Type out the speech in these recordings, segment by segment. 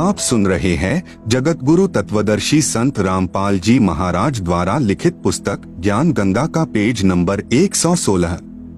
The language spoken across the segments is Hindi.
आप सुन रहे हैं जगत गुरु तत्वदर्शी संत रामपाल जी महाराज द्वारा लिखित पुस्तक ज्ञान गंगा का पेज नंबर 116।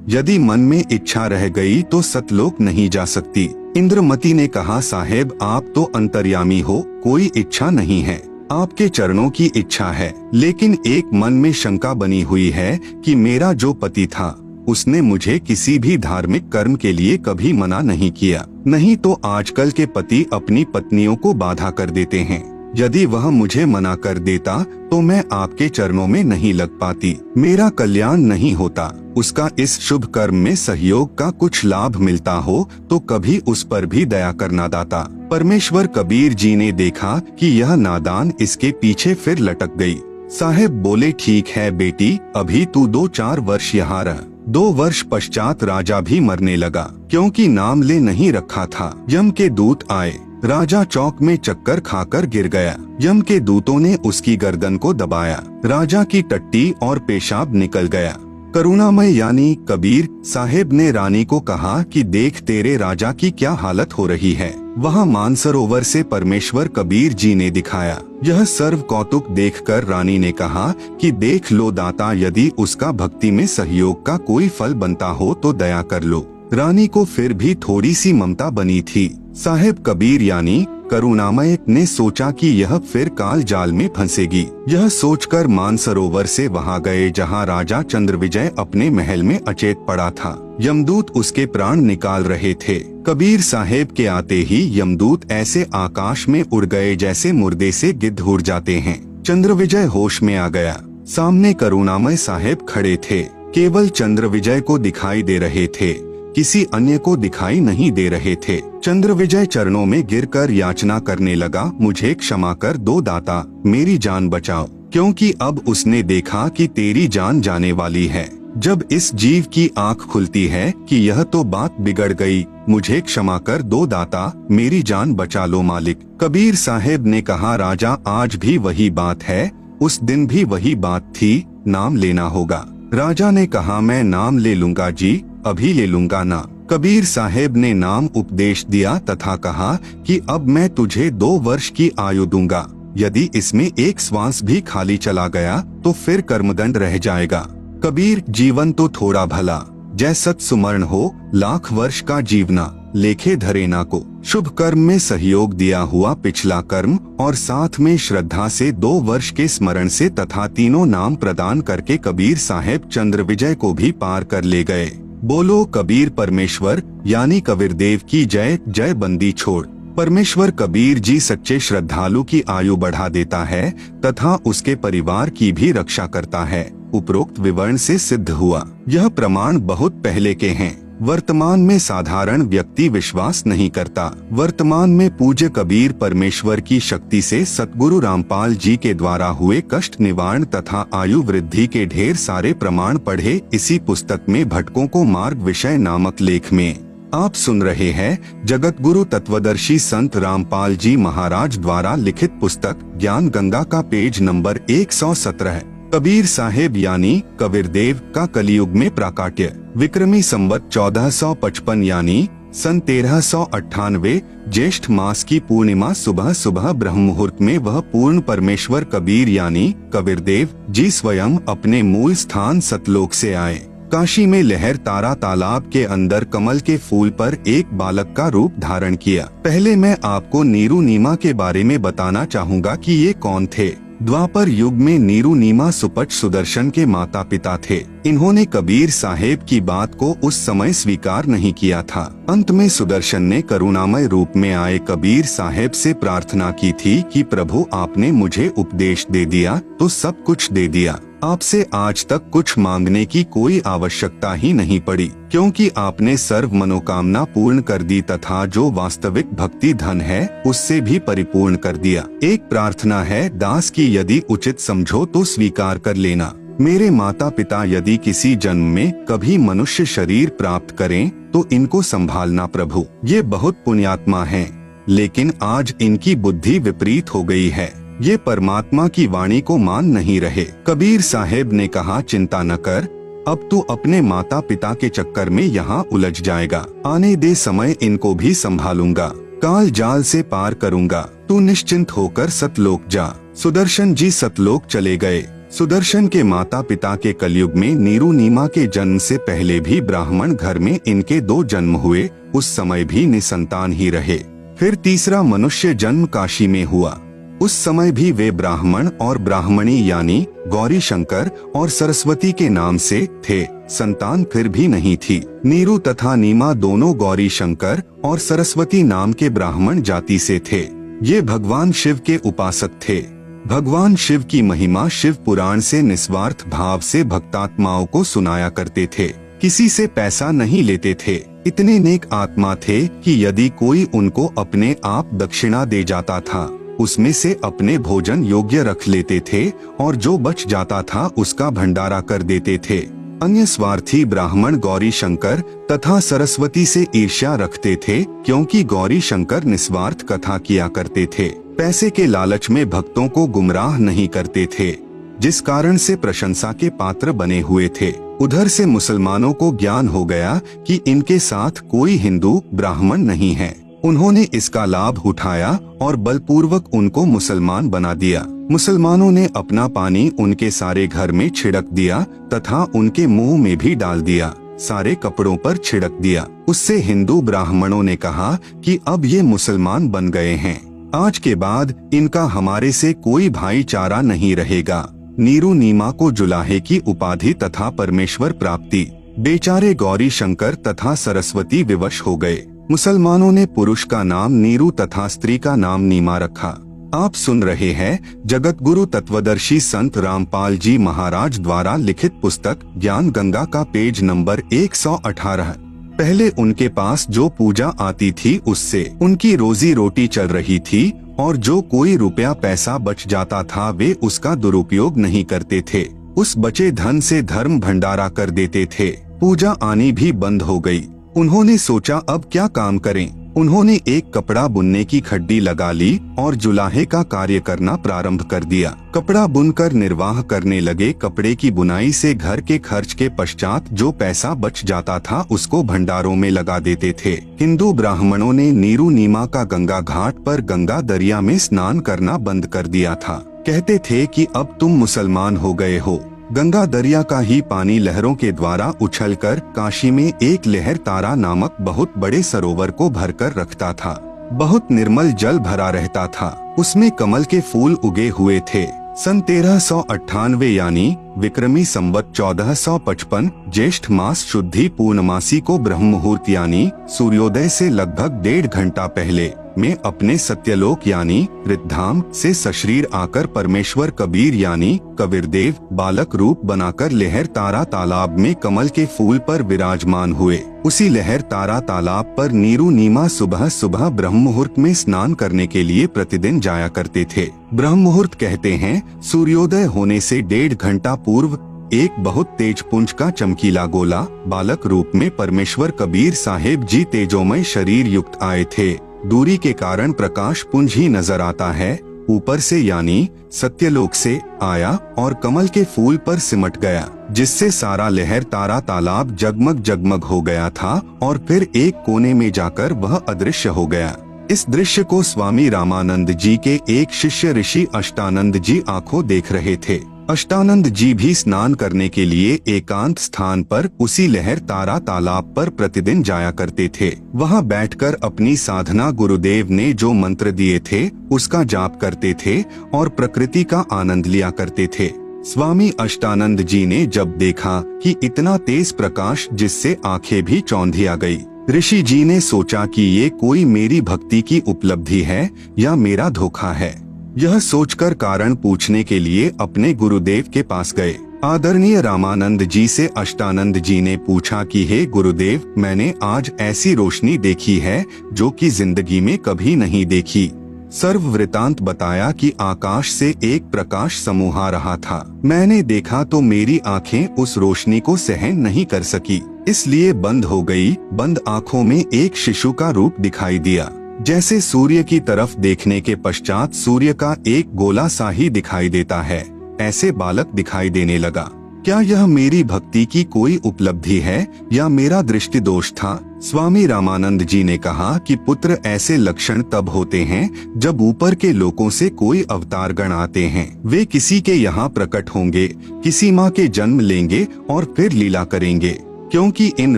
यदि मन में इच्छा रह गई तो सतलोक नहीं जा सकती। इंद्रमती ने कहा, साहेब आप तो अंतर्यामी हो, कोई इच्छा नहीं है, आपके चरणों की इच्छा है, लेकिन एक मन में शंका बनी हुई है कि मेरा जो पति था उसने मुझे किसी भी धार्मिक कर्म के लिए कभी मना नहीं किया। नहीं तो आजकल के पति अपनी पत्नियों को बाधा कर देते हैं। यदि वह मुझे मना कर देता तो मैं आपके चरणों में नहीं लग पाती, मेरा कल्याण नहीं होता। उसका इस शुभ कर्म में सहयोग का कुछ लाभ मिलता हो तो कभी उस पर भी दया करना दाता। परमेश्वर कबीर जी ने देखा कि यह नादान इसके पीछे फिर लटक गई। साहेब बोले, ठीक है बेटी, अभी तू 2-4 वर्ष यहाँ रह। 2 वर्ष पश्चात राजा भी मरने लगा, क्योंकि नाम ले नहीं रखा था। यम के दूत आए, राजा चौक में चक्कर खाकर गिर गया। यम के दूतों ने उसकी गर्दन को दबाया, राजा की टट्टी और पेशाब निकल गया। करुणामय यानी कबीर साहेब ने रानी को कहा कि देख तेरे राजा की क्या हालत हो रही है। वहाँ मानसरोवर से परमेश्वर कबीर जी ने दिखाया। यह सर्व कौतुक देखकर रानी ने कहा कि देख लो दाता, यदि उसका भक्ति में सहयोग का कोई फल बनता हो तो दया कर लो। रानी को फिर भी थोड़ी सी ममता बनी थी। साहेब कबीर यानी करुणामय ने सोचा कि यह फिर काल जाल में फंसेगी। यह सोचकर मानसरोवर से वहां गए जहां राजा चंद्रविजय अपने महल में अचेत पड़ा था। यमदूत उसके प्राण निकाल रहे थे। कबीर साहेब के आते ही यमदूत ऐसे आकाश में उड़ गए जैसे मुर्दे से गिद्ध उड़ जाते हैं। चंद्रविजय होश में आ गया। सामने करुणामय साहेब खड़े थे, केवल चंद्रविजय को दिखाई दे रहे थे, किसी अन्य को दिखाई नहीं दे रहे थे। चंद्रविजय चरणों में गिरकर याचना करने लगा, मुझे क्षमा कर दो दाता, मेरी जान बचाओ, क्योंकि अब उसने देखा कि तेरी जान जाने वाली है। जब इस जीव की आंख खुलती है कि यह तो बात बिगड़ गई, मुझे क्षमा कर दो दाता, मेरी जान बचा लो मालिक। कबीर साहेब ने कहा, राजा आज भी वही बात है, उस दिन भी वही बात थी, नाम लेना होगा। राजा ने कहा, मैं नाम ले लूंगा जी, अभी ले लूंगा ना। कबीर साहेब ने नाम उपदेश दिया तथा कहा कि अब मैं तुझे 2 वर्ष की आयु दूंगा, यदि इसमें एक श्वास भी खाली चला गया तो फिर कर्मदंड रह जाएगा। कबीर, जीवन तो थोड़ा भला, जैसत सुमरण हो, लाख वर्ष का जीवना, लेखे धरे ना को। शुभ कर्म में सहयोग दिया हुआ पिछला कर्म और साथ में श्रद्धा से 2 वर्ष के स्मरण से तथा तीनों नाम प्रदान करके कबीर साहेब चंद्रविजय को भी पार कर ले गए। बोलो कबीर परमेश्वर यानी कबीरदेव की जय जय। बंदी छोड़। परमेश्वर कबीर जी सच्चे श्रद्धालु की आयु बढ़ा देता है तथा उसके परिवार की भी रक्षा करता है। उपरोक्त विवरण से सिद्ध हुआ। यह प्रमाण बहुत पहले के हैं, वर्तमान में साधारण व्यक्ति विश्वास नहीं करता। वर्तमान में पूज्य कबीर परमेश्वर की शक्ति से सतगुरु रामपाल जी के द्वारा हुए कष्ट निवारण तथा आयु वृद्धि के ढेर सारे प्रमाण पढ़े इसी पुस्तक में भटकों को मार्ग विषय नामक लेख में। आप सुन रहे हैं जगत गुरु तत्वदर्शी संत रामपाल जी महाराज द्वारा लिखित पुस्तक ज्ञान गंगा का पेज नंबर 117। कबीर साहेब यानी कबीरदेव का कलियुग में प्राकाट्य। विक्रमी संवत 1455 यानी सन 1398 ज्येष्ठ मास की पूर्णिमा सुबह सुबह ब्रह्म मुहूर्त में वह पूर्ण परमेश्वर कबीर यानी कबीरदेव जी स्वयं अपने मूल स्थान सतलोक से आए। काशी में लहर तारा तालाब के अंदर कमल के फूल पर एक बालक का रूप धारण किया। पहले मैं आपको नीरू नीमा के बारे में बताना चाहूँगा कि ये कौन थे। द्वापर युग में नीरू नीमा सुपट सुदर्शन के माता पिता थे। इन्होंने कबीर साहेब की बात को उस समय स्वीकार नहीं किया था। अंत में सुदर्शन ने करुणामय रूप में आए कबीर साहेब से प्रार्थना की थी कि प्रभु आपने मुझे उपदेश दे दिया तो सब कुछ दे दिया, आपसे आज तक कुछ मांगने की कोई आवश्यकता ही नहीं पड़ी, क्योंकि आपने सर्व मनोकामना पूर्ण कर दी तथा जो वास्तविक भक्ति धन है उससे भी परिपूर्ण कर दिया। एक प्रार्थना है दास की, यदि उचित समझो तो स्वीकार कर लेना। मेरे माता पिता यदि किसी जन्म में कभी मनुष्य शरीर प्राप्त करें तो इनको संभालना प्रभु। ये बहुत पुण्यात्मा हैं, लेकिन आज इनकी बुद्धि विपरीत हो गई है, ये परमात्मा की वाणी को मान नहीं रहे। कबीर साहेब ने कहा, चिंता न कर, अब तू अपने माता पिता के चक्कर में यहाँ उलझ जाएगा, आने दे समय इनको भी संभालूंगा। काल जाल से पार करूंगा, तू निश्चिंत होकर सतलोक जा। सुदर्शन जी सतलोक चले गए। सुदर्शन के माता पिता के कलयुग में नीरू नीमा के जन्म से पहले भी ब्राह्मण घर में इनके 2 जन्म हुए, उस समय भी निसंतान ही रहे। फिर तीसरा मनुष्य जन्म काशी में हुआ, उस समय भी वे ब्राह्मण और ब्राह्मणी यानी गौरी शंकर और सरस्वती के नाम से थे। संतान फिर भी नहीं थी। नीरू तथा नीमा दोनों गौरी शंकर और सरस्वती नाम के ब्राह्मण जाति से थे। ये भगवान शिव के उपासक थे। भगवान शिव की महिमा शिव पुराण से निस्वार्थ भाव से भक्तात्माओं को सुनाया करते थे। किसी से पैसा नहीं लेते थे। इतने नेक आत्मा थे कि यदि कोई उनको अपने आप दक्षिणा दे जाता था, उसमें से अपने भोजन योग्य रख लेते थे और जो बच जाता था उसका भंडारा कर देते थे। अन्य स्वार्थी ब्राह्मण गौरी शंकर तथा सरस्वती से ईर्ष्या रखते थे, क्योंकि गौरी शंकर निस्वार्थ कथा किया करते थे। पैसे के लालच में भक्तों को गुमराह नहीं करते थे, जिस कारण से प्रशंसा के पात्र बने हुए थे। उधर से मुसलमानों को ज्ञान हो गया कि इनके साथ कोई हिंदू ब्राह्मण नहीं है। उन्होंने इसका लाभ उठाया और बलपूर्वक उनको मुसलमान बना दिया। मुसलमानों ने अपना पानी उनके सारे घर में छिड़क दिया तथा उनके मुंह में भी डाल दिया, सारे कपड़ों पर छिड़क दिया। उससे हिंदू ब्राह्मणों ने कहा कि अब ये मुसलमान बन गए हैं, आज के बाद इनका हमारे से कोई भाईचारा नहीं रहेगा। नीरू नीमा को जुलाहे की उपाधि तथा परमेश्वर प्राप्ति। बेचारे गौरी शंकर तथा सरस्वती विवश हो गए। मुसलमानों ने पुरुष का नाम नीरू तथा स्त्री का नाम नीमा रखा। आप सुन रहे हैं जगत गुरु तत्वदर्शी संत रामपाल जी महाराज द्वारा लिखित पुस्तक ज्ञान गंगा का पेज नंबर 118। पहले उनके पास जो पूजा आती थी उससे उनकी रोजी रोटी चल रही थी और जो कोई रुपया पैसा बच जाता था वे उसका दुरुपयोग नहीं करते थे। उस बचे धन से धर्म भंडारा कर देते थे। पूजा आनी भी बंद हो गई। उन्होंने सोचा अब क्या काम करें। उन्होंने एक कपड़ा बुनने की खड्डी लगा ली और जुलाहे का कार्य करना प्रारंभ कर दिया। कपड़ा बुनकर निर्वाह करने लगे। कपड़े की बुनाई से घर के खर्च के पश्चात जो पैसा बच जाता था उसको भंडारों में लगा देते थे। हिंदू ब्राह्मणों ने नीरू नीमा का गंगा घाट पर गंगा दरिया में स्नान करना बंद कर दिया था। कहते थे कि अब तुम मुसलमान हो गए हो। गंगा दरिया का ही पानी लहरों के द्वारा उछलकर काशी में एक लहर तारा नामक बहुत बड़े सरोवर को भरकर रखता था। बहुत निर्मल जल भरा रहता था। उसमें कमल के फूल उगे हुए थे। सन 1398 यानी विक्रमी संवत 1455 ज्येष्ठ मास शुद्धि पूर्णमासी को ब्रह्म मुहूर्त यानी सूर्योदय से लगभग 1.5 घंटा पहले में अपने सत्यलोक यानी रिद्धधाम से सशरीर आकर परमेश्वर कबीर यानी कबीरदेव बालक रूप बनाकर लहर तारा तालाब में कमल के फूल पर विराजमान हुए। उसी लहर तारा तालाब पर नीरू नीमा सुबह सुबह ब्रह्म मुहूर्त में स्नान करने के लिए प्रतिदिन जाया करते थे। ब्रह्म मुहूर्त कहते हैं सूर्योदय होने से 1.5 घंटा पूर्व एक बहुत तेज पुंज का चमकीला गोला बालक रूप में परमेश्वर कबीर साहेब जी तेजोमय शरीर युक्त आए थे। दूरी के कारण प्रकाश पुंज ही नजर आता है। ऊपर से यानी सत्यलोक से आया और कमल के फूल पर सिमट गया, जिससे सारा लहर तारा तालाब जगमग जगमग हो गया था और फिर एक कोने में जाकर वह अदृश्य हो गया। इस दृश्य को स्वामी रामानंद जी के एक शिष्य ऋषि अष्टानंद जी आंखों देख रहे थे। अष्टानंद जी भी स्नान करने के लिए एकांत स्थान पर उसी लहर तारा तालाब पर प्रतिदिन जाया करते थे। वहां बैठकर अपनी साधना गुरुदेव ने जो मंत्र दिए थे उसका जाप करते थे और प्रकृति का आनंद लिया करते थे। स्वामी अष्टानंद जी ने जब देखा कि इतना तेज प्रकाश जिससे आंखें भी चौंधिया गई, ऋषि जी ने सोचा कि ये कोई मेरी भक्ति की उपलब्धि है या मेरा धोखा है। यह सोचकर कारण पूछने के लिए अपने गुरुदेव के पास गए। आदरणीय रामानंद जी से अष्टानंद जी ने पूछा कि हे गुरुदेव, मैंने आज ऐसी रोशनी देखी है जो कि जिंदगी में कभी नहीं देखी। सर्व वृतांत बताया कि आकाश से एक प्रकाश समूह आ रहा था। मैंने देखा तो मेरी आंखें उस रोशनी को सहन नहीं कर सकी, इसलिए बंद हो गई। बंद आंखों में एक शिशु का रूप दिखाई दिया। जैसे सूर्य की तरफ देखने के पश्चात सूर्य का एक गोला सा ही दिखाई देता है, ऐसे बालक दिखाई देने लगा। क्या यह मेरी भक्ति की कोई उपलब्धि है या मेरा दृष्टि दोष था? स्वामी रामानंद जी ने कहा कि पुत्र, ऐसे लक्षण तब होते हैं जब ऊपर के लोकों से कोई अवतार गण आते हैं। वे किसी के यहाँ प्रकट होंगे, किसी माँ के जन्म लेंगे और फिर लीला करेंगे, क्योंकि इन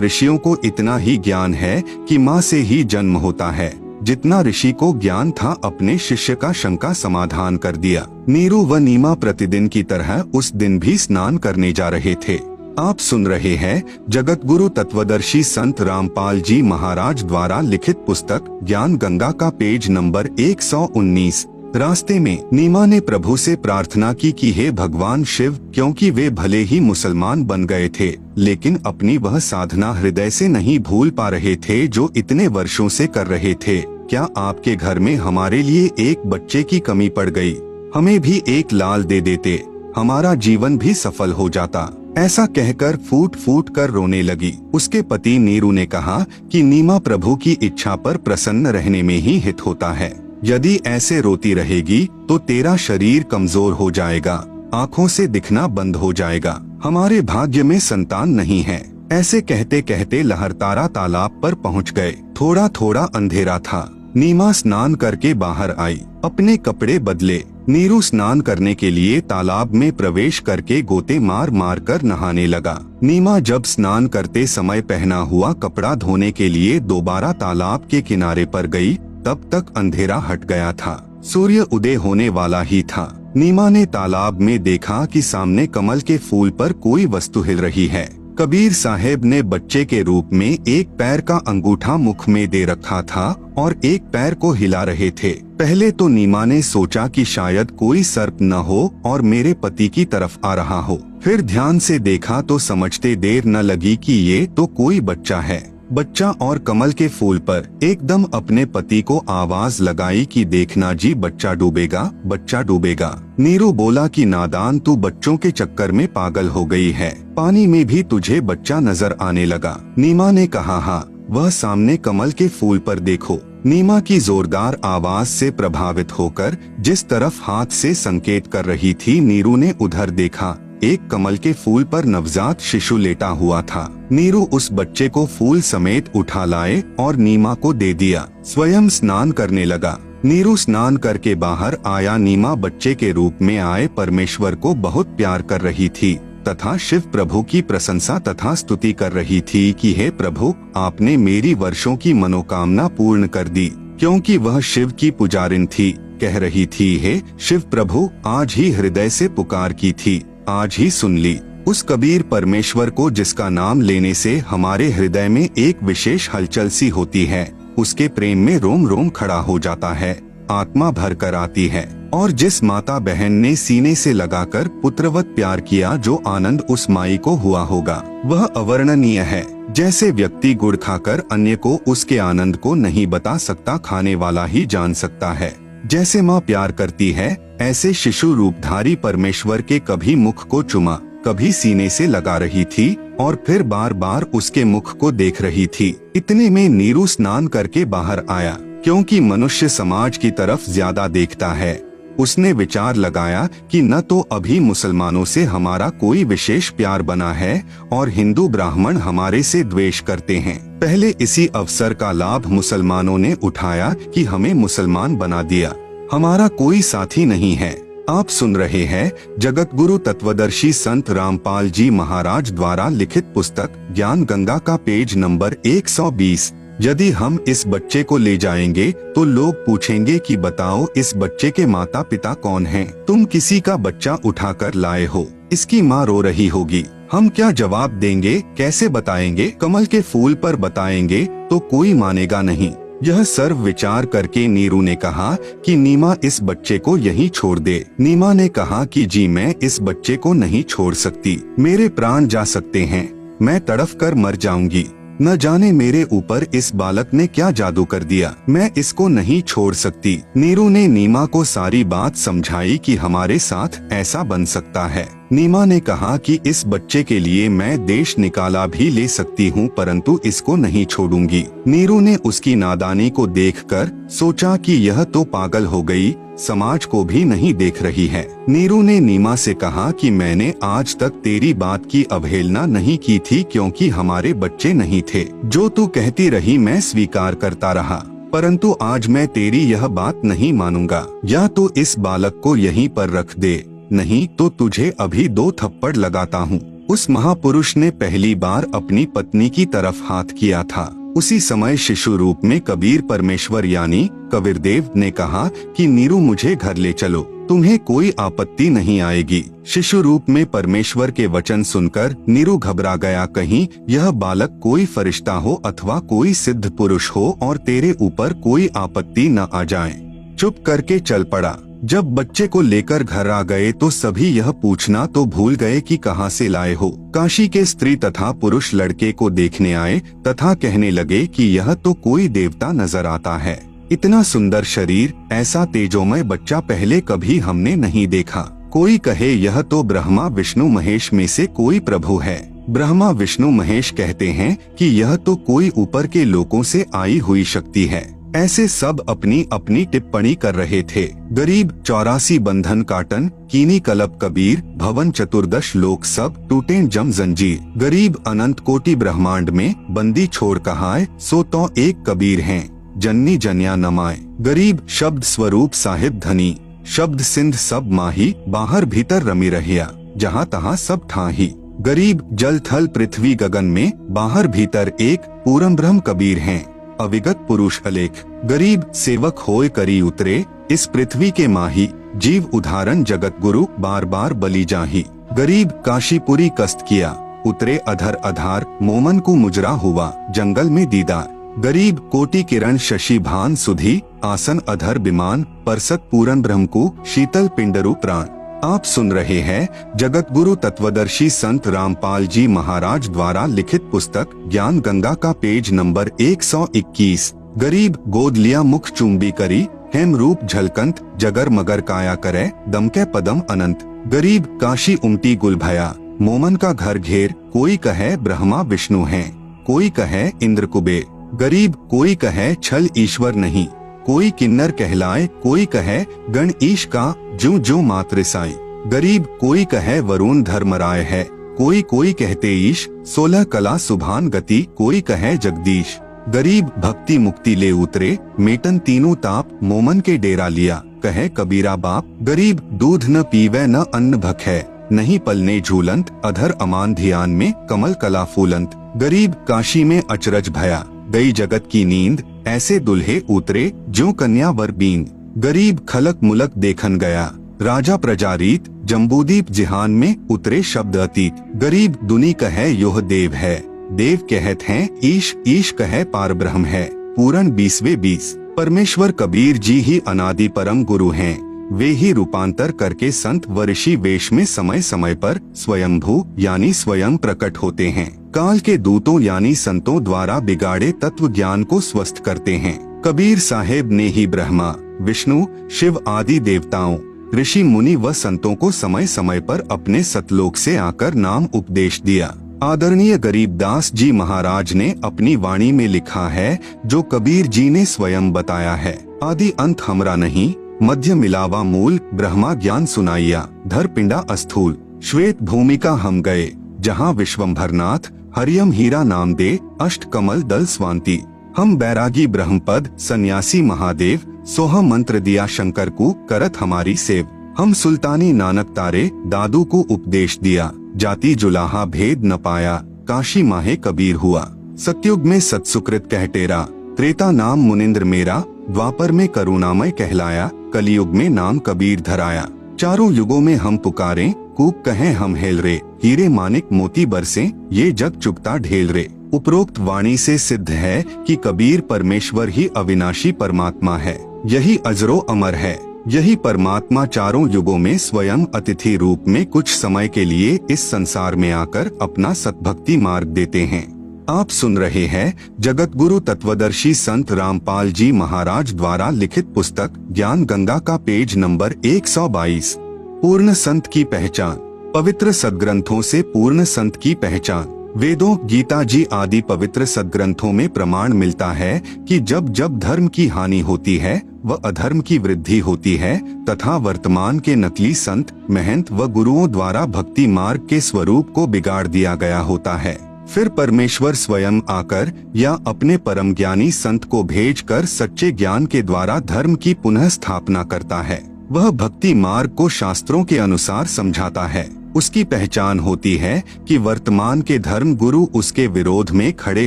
ऋषियों को इतना ही ज्ञान है कि माँ से ही जन्म होता है। जितना ऋषि को ज्ञान था, अपने शिष्य का शंका समाधान कर दिया। नीरू व नीमा प्रतिदिन की तरह उस दिन भी स्नान करने जा रहे थे। आप सुन रहे हैं जगत गुरु तत्वदर्शी संत रामपाल जी महाराज द्वारा लिखित पुस्तक ज्ञान गंगा का पेज नंबर 119। रास्ते में नीमा ने प्रभु से प्रार्थना की कि हे भगवान शिव, क्योंकि वे भले ही मुसलमान बन गए थे, लेकिन अपनी वह साधना हृदय से नहीं भूल पा रहे थे जो इतने वर्षों से कर रहे थे। क्या आपके घर में हमारे लिए एक बच्चे की कमी पड़ गई? हमें भी एक लाल दे देते, हमारा जीवन भी सफल हो जाता। ऐसा कहकर फूट फूट कर रोने लगी। उसके पति नीरू ने कहा कि नीमा, प्रभु की इच्छा पर प्रसन्न रहने में ही हित होता है। यदि ऐसे रोती रहेगी तो तेरा शरीर कमजोर हो जाएगा, आँखों से दिखना बंद हो जाएगा, हमारे भाग्य में संतान नहीं है। ऐसे कहते कहते लहरतारा तालाब पर पहुँच गए। थोड़ा थोड़ा अंधेरा था। नीमा स्नान करके बाहर आई, अपने कपड़े बदले। नीरू स्नान करने के लिए तालाब में प्रवेश करके गोते मार मार कर नहाने लगा। नीमा जब स्नान करते समय पहना हुआ कपड़ा धोने के लिए दोबारा तालाब के किनारे पर गई, तब तक अंधेरा हट गया था। सूर्य उदय होने वाला ही था। नीमा ने तालाब में देखा कि सामने कमल के फूल पर कोई वस्तु हिल रही है। कबीर साहेब ने बच्चे के रूप में एक पैर का अंगूठा मुख में दे रखा था और एक पैर को हिला रहे थे। पहले तो नीमा ने सोचा कि शायद कोई सर्प न हो और मेरे पति की तरफ आ रहा हो। फिर ध्यान से देखा तो समझते देर न लगी कि ये तो कोई बच्चा है। बच्चा और कमल के फूल पर एकदम अपने पति को आवाज लगाई कि देखना जी, बच्चा डूबेगा, बच्चा डूबेगा। नीरू बोला कि नादान, तू बच्चों के चक्कर में पागल हो गई है, पानी में भी तुझे बच्चा नजर आने लगा। नीमा ने कहा, हाँ, वह सामने कमल के फूल पर देखो। नीमा की जोरदार आवाज से प्रभावित होकर जिस तरफ हाथ से संकेत कर रही थी, नीरू ने उधर देखा। एक कमल के फूल पर नवजात शिशु लेटा हुआ था। नीरू उस बच्चे को फूल समेत उठा लाए और नीमा को दे दिया। स्वयं स्नान करने लगा। नीरू स्नान करके बाहर आया। नीमा बच्चे के रूप में आए परमेश्वर को बहुत प्यार कर रही थी तथा शिव प्रभु की प्रशंसा तथा स्तुति कर रही थी कि हे प्रभु, आपने मेरी वर्षों की मनोकामना पूर्ण कर दी। क्योंकि वह शिव की पुजारिन थी, कह रही थी, हे शिव प्रभु, आज ही हृदय से पुकार की थी, आज ही सुन ली। उस कबीर परमेश्वर को जिसका नाम लेने से हमारे हृदय में एक विशेष हलचल सी होती है, उसके प्रेम में रोम रोम खड़ा हो जाता है, आत्मा भर कर आती है। और जिस माता बहन ने सीने से लगाकर पुत्रवत प्यार किया, जो आनंद उस माई को हुआ होगा वह अवर्णनीय है। जैसे व्यक्ति गुड़ खाकर अन्य को उसके आनंद को नहीं बता सकता, खाने वाला ही जान सकता है। जैसे माँ प्यार करती है, ऐसे शिशु रूपधारी परमेश्वर के कभी मुख को चुमा, कभी सीने से लगा रही थी और फिर बार बार उसके मुख को देख रही थी। इतने में नीरू स्नान करके बाहर आया। क्योंकि मनुष्य समाज की तरफ ज्यादा देखता है, उसने विचार लगाया कि न तो अभी मुसलमानों से हमारा कोई विशेष प्यार बना है और हिंदू ब्राह्मण हमारे से द्वेष करते हैं। पहले इसी अवसर का लाभ मुसलमानों ने उठाया कि हमें मुसलमान बना दिया, हमारा कोई साथी नहीं है। आप सुन रहे हैं जगत गुरु तत्वदर्शी संत रामपाल जी महाराज द्वारा लिखित पुस्तक ज्ञान गंगा का पेज नंबर 120। यदि हम इस बच्चे को ले जाएंगे तो लोग पूछेंगे कि बताओ, इस बच्चे के माता पिता कौन हैं? तुम किसी का बच्चा उठाकर लाए हो, इसकी माँ रो रही होगी, हम क्या जवाब देंगे, कैसे बताएंगे? कमल के फूल पर बताएंगे तो कोई मानेगा नहीं। यह सर्व विचार करके नीरू ने कहा कि नीमा, इस बच्चे को यहीं छोड़ दे। नीमा ने कहा कि जी, मैं इस बच्चे को नहीं छोड़ सकती, मेरे प्राण जा सकते हैं, मैं तड़फ कर मर जाऊंगी। न जाने मेरे ऊपर इस बालक ने क्या जादू कर दिया, मैं इसको नहीं छोड़ सकती। नीरू ने नीमा को सारी बात समझाई कि हमारे साथ ऐसा बन सकता है। नीमा ने कहा कि इस बच्चे के लिए मैं देश निकाला भी ले सकती हूँ, परंतु इसको नहीं छोड़ूंगी। नीरू ने उसकी नादानी को देखकर सोचा कि यह तो पागल हो गई, समाज को भी नहीं देख रही है। नीरू ने नीमा से कहा कि मैंने आज तक तेरी बात की अवहेलना नहीं की थी क्योंकि हमारे बच्चे नहीं थे। जो तू कहती रही मैं स्वीकार करता रहा, परंतु आज मैं तेरी यह बात नहीं मानूंगा। या तो इस बालक को यहीं पर रख दे, नहीं तो तुझे अभी 2 थप्पड़ लगाता हूँ। उस महापुरुष ने पहली बार अपनी पत्नी की तरफ हाथ किया था। उसी समय शिशु रूप में कबीर परमेश्वर यानी कबीरदेव ने कहा कि नीरू मुझे घर ले चलो, तुम्हें कोई आपत्ति नहीं आएगी। शिशु रूप में परमेश्वर के वचन सुनकर नीरू घबरा गया, कहीं यह बालक कोई फरिश्ता हो अथवा कोई सिद्ध पुरुष हो और तेरे ऊपर कोई आपत्ति न आ जाए। चुप करके चल पड़ा। जब बच्चे को लेकर घर आ गए तो सभी यह पूछना तो भूल गए कि कहां से लाए हो। काशी के स्त्री तथा पुरुष लड़के को देखने आए तथा कहने लगे कि यह तो कोई देवता नजर आता है। इतना सुंदर शरीर, ऐसा तेजोमय बच्चा पहले कभी हमने नहीं देखा। कोई कहे यह तो ब्रह्मा विष्णु महेश में से कोई प्रभु है। ब्रह्मा विष्णु महेश कहते हैं कि यह तो कोई ऊपर के लोकों से आई हुई शक्ति है। ऐसे सब अपनी अपनी टिप्पणी कर रहे थे। गरीब 84 बंधन काटन, कीनी कलब कबीर, भवन 14 लोक सब टूटे जम जंजीर। गरीब अनंत कोटि ब्रह्मांड में बंदी छोड़ कहाए, सो तो एक कबीर हैं, जननी जन्या नमाए। गरीब शब्द स्वरूप साहिब धनी, शब्द सिंध सब माही, बाहर भीतर रमी रहिया, जहाँ तहाँ सब ठाही। गरीब जल थल पृथ्वी गगन में, बाहर भीतर एक, पूरम ब्रह्म कबीर हैं, अविगत पुरुष अलेख। गरीब सेवक होय करी उतरे, इस पृथ्वी के माही, जीव उदाहरण जगत गुरु, बार बार बलि जाही। गरीब काशीपुरी कस्त किया, उतरे अधर अधार, मोमन को मुजरा हुआ, जंगल में दीदार। गरीब कोटि किरण शशि भान सुधी, आसन अधर विमान, परसत पूरन ब्रह्म को, शीतल पिंडरु प्राण। आप सुन रहे हैं जगत गुरु तत्वदर्शी संत रामपाल जी महाराज द्वारा लिखित पुस्तक ज्ञान गंगा का पेज नंबर 121। गरीब गोद लिया मुख चुंबी करी, हेम रूप झलकंत, जगर मगर काया करे, दमके पदम अनंत। गरीब काशी उमटी गुल भया, मोमन का घर घेर, कोई कहे ब्रह्मा विष्णु हैं, कोई कहे इंद्र कुबेर। गरीब कोई कहे छल ईश्वर नहीं, कोई किन्नर कहलाए, कोई कहे गण ईश का, जो जो मात्र साई। गरीब कोई कहे वरुण धर्मराय है, कोई कोई कहते ईश, 16 कला सुभान गति, कोई कहे जगदीश। गरीब भक्ति मुक्ति ले उतरे, मेटन तीनों ताप, मोमन के डेरा लिया, कहे कबीरा बाप। गरीब दूध न पीवे न अन्न भख है, नहीं पलने झूलंत, अधर अमान ध्यान में, कमल कला फूलंत। गरीब काशी में अचरज भया, गई जगत की नींद, ऐसे दुल्हे उतरे, जो कन्या वर बींद। गरीब खलक मुलक देखन गया, राजा प्रजारीत, जम्बूदीप जिहान में, उतरे शब्द अतीत। गरीब दुनी कहे योह देव है, देव कहत हैं ईश, ईश कहे पार ब्रह्म है, पूरण 20वें 20। परमेश्वर कबीर जी ही अनादि परम गुरु हैं, वे ही रूपांतर करके संत व ऋषि वेश में समय समय पर स्वयंभू यानी स्वयं प्रकट होते हैं। काल के दूतों यानी संतों द्वारा बिगाड़े तत्व ज्ञान को स्वस्थ करते हैं। कबीर साहेब ने ही ब्रह्मा विष्णु शिव आदि देवताओं ऋषि मुनि व संतों को समय समय पर अपने सतलोक से आकर नाम उपदेश दिया। आदरणीय गरीबदास जी महाराज ने अपनी वाणी में लिखा है, जो कबीर जी ने स्वयं बताया है, आदि अंत हमरा नहीं, मध्य मिलावा मूल, ब्रह्मा ज्ञान सुनाइया, धर पिंडा अस्थूल। श्वेत भूमिका हम गए, जहाँ विश्वम्भरनाथ हरियम हीरा नाम दे, अष्ट कमल दल स्वांति। हम बैरागी ब्रह्मपद सन्यासी महादेव, सोह मंत्र दिया शंकर को, करत हमारी सेव। हम सुल्तानी नानक तारे, दादू को उपदेश दिया, जाति जुलाहा भेद न पाया, काशी माहे कबीर हुआ। सतयुग में सत्सुकृत कहटेरा, त्रेता नाम मुनिंद्र मेरा, द्वापर में करुणामय कहलाया, कलयुग में नाम कबीर धराया। चारों युगों में हम पुकारें, कूक कहें हम हेल रे, हीरे मानिक मोती बरसे, ये जग चुगता ढेल रे। उपरोक्त वाणी से सिद्ध है कि कबीर परमेश्वर ही अविनाशी परमात्मा है, यही अजरो अमर है। यही परमात्मा चारों युगों में स्वयं अतिथि रूप में कुछ समय के लिए इस संसार में आकर अपना सतभक्ति मार्ग देते हैं। आप सुन रहे हैं जगत गुरु तत्वदर्शी संत रामपाल जी महाराज द्वारा लिखित पुस्तक ज्ञान गंगा का पेज नंबर 122। पूर्ण संत की पहचान। पवित्र सदग्रंथों से पूर्ण संत की पहचान। वेदों, गीता जी आदि पवित्र सदग्रंथों में प्रमाण मिलता है कि जब जब धर्म की हानि होती है, व अधर्म की वृद्धि होती है तथा वर्तमान के नकली संत महंत व गुरुओं द्वारा भक्ति मार्ग के स्वरूप को बिगाड़ दिया गया होता है। फिर परमेश्वर स्वयं आकर या अपने परम ज्ञानी संत को भेजकर सच्चे ज्ञान के द्वारा धर्म की पुनः स्थापना करता है। वह भक्ति मार्ग को शास्त्रों के अनुसार समझाता है। उसकी पहचान होती है कि वर्तमान के धर्म गुरु उसके विरोध में खड़े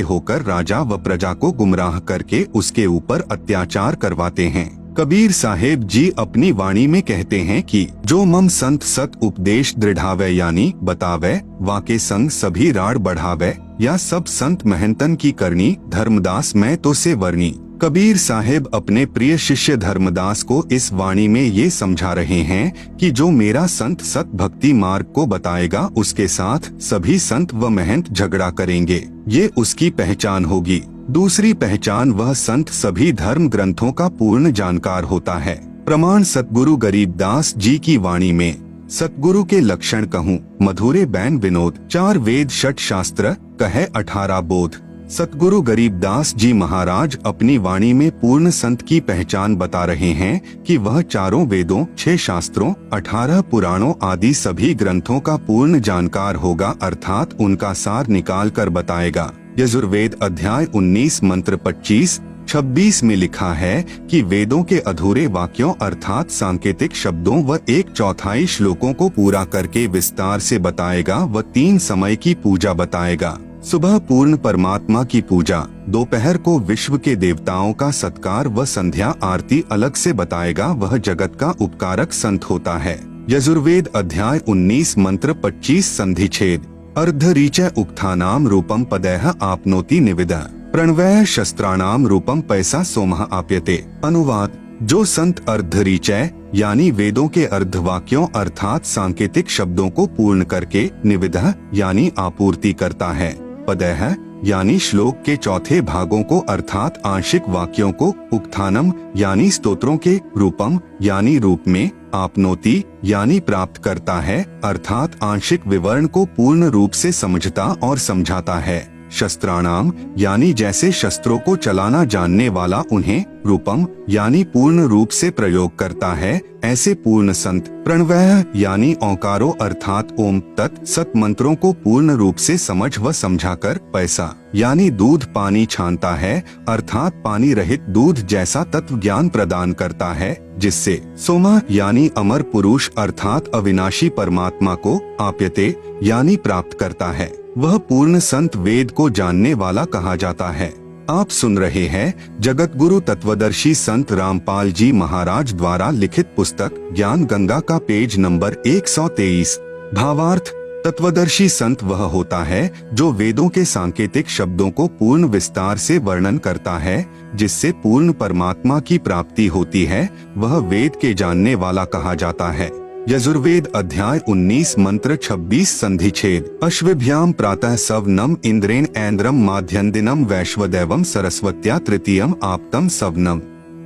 होकर राजा व प्रजा को गुमराह करके उसके ऊपर अत्याचार करवाते हैं। कबीर साहेब जी अपनी वाणी में कहते हैं कि जो मम संत सत उपदेश दृढ़ावे यानी बतावे वाके संग सभी राड़ बढ़ावे या सब संत महंतन की करनी धर्मदास मैं तो से वर्णी। कबीर साहेब अपने प्रिय शिष्य धर्मदास को इस वाणी में ये समझा रहे हैं कि जो मेरा संत सत भक्ति मार्ग को बताएगा उसके साथ सभी संत व महंत झगड़ा करेंगे। ये उसकी पहचान होगी। दूसरी पहचान वह संत सभी धर्म ग्रंथों का पूर्ण जानकार होता है। प्रमाण सतगुरु गरीबदास जी की वाणी में सतगुरु के लक्षण कहूँ मधुरे बैन विनोद 4 वेद 6 शास्त्र कहे 18 बोध। सतगुरु गरीबदास जी महाराज अपनी वाणी में पूर्ण संत की पहचान बता रहे हैं कि वह 4 वेदों 6 शास्त्रों 18 पुराणों आदि सभी ग्रंथों का पूर्ण जानकार होगा, अर्थात उनका सार निकाल कर बताएगा। यजुर्वेद अध्याय 19 मंत्र 25-26 में लिखा है कि वेदों के अधूरे वाक्यों अर्थात सांकेतिक शब्दों व 1/4 श्लोकों को पूरा करके विस्तार से बताएगा व 3 समय की पूजा बताएगा। सुबह पूर्ण परमात्मा की पूजा, दोपहर को विश्व के देवताओं का सत्कार व संध्या आरती अलग से बताएगा। वह जगत का उपकारक संत होता है। यजुर्वेद अध्याय 19 मंत्र 25 संधिछेद अर्धरीचय उक्थानाम रूपम पदैः आपनोति निविदः प्रणवय शस्त्राणाम रूपम पैसा सोमः आप्यते। अनुवाद: जो संत अर्धरीचय यानी वेदों के अर्धवाक्यों अर्थात सांकेतिक शब्दों को पूर्ण करके निविदः यानी आपूर्ति करता है, पदैः यानी श्लोक के चौथे भागों को अर्थात आंशिक वाक्यों को, उक्थानम यानी स्तोत्रों के, रूपम यानी रूप में, आपनोति यानी प्राप्त करता है अर्थात आंशिक विवरण को पूर्ण रूप से समझता और समझाता है, शस्त्राणाम यानी जैसे शस्त्रों को चलाना जानने वाला उन्हें, रूपम यानी पूर्ण रूप से प्रयोग करता है ऐसे पूर्ण संत, प्रणवय यानी ओंकारों अर्थात ओम तत् सत मंत्रों को पूर्ण रूप से समझ व समझाकर, पैसा यानी दूध पानी छानता है अर्थात पानी रहित दूध जैसा तत्व ज्ञान प्रदान करता है, जिससे सोमा यानी अमर पुरुष अर्थात अविनाशी परमात्मा को, आप्यते यानी प्राप्त करता है। वह पूर्ण संत वेद को जानने वाला कहा जाता है। आप सुन रहे हैं जगत गुरु तत्वदर्शी संत रामपाल जी महाराज द्वारा लिखित पुस्तक ज्ञान गंगा का पेज नंबर 123। भावार्थ: तत्वदर्शी संत वह होता है जो वेदों के सांकेतिक शब्दों को पूर्ण विस्तार से वर्णन करता है, जिससे पूर्ण परमात्मा की प्राप्ति होती है। वह वेद के जानने वाला कहा जाता है। यजुर्वेद अध्याय 19 मंत्र 26 संधिछेद अश्वभ्याम प्रातः सवनम इंद्रेण ऐन्द्रम माध्यन्दिनम वैश्वदेवम सरस्वत्या तृतीयम आप्तम सवनम।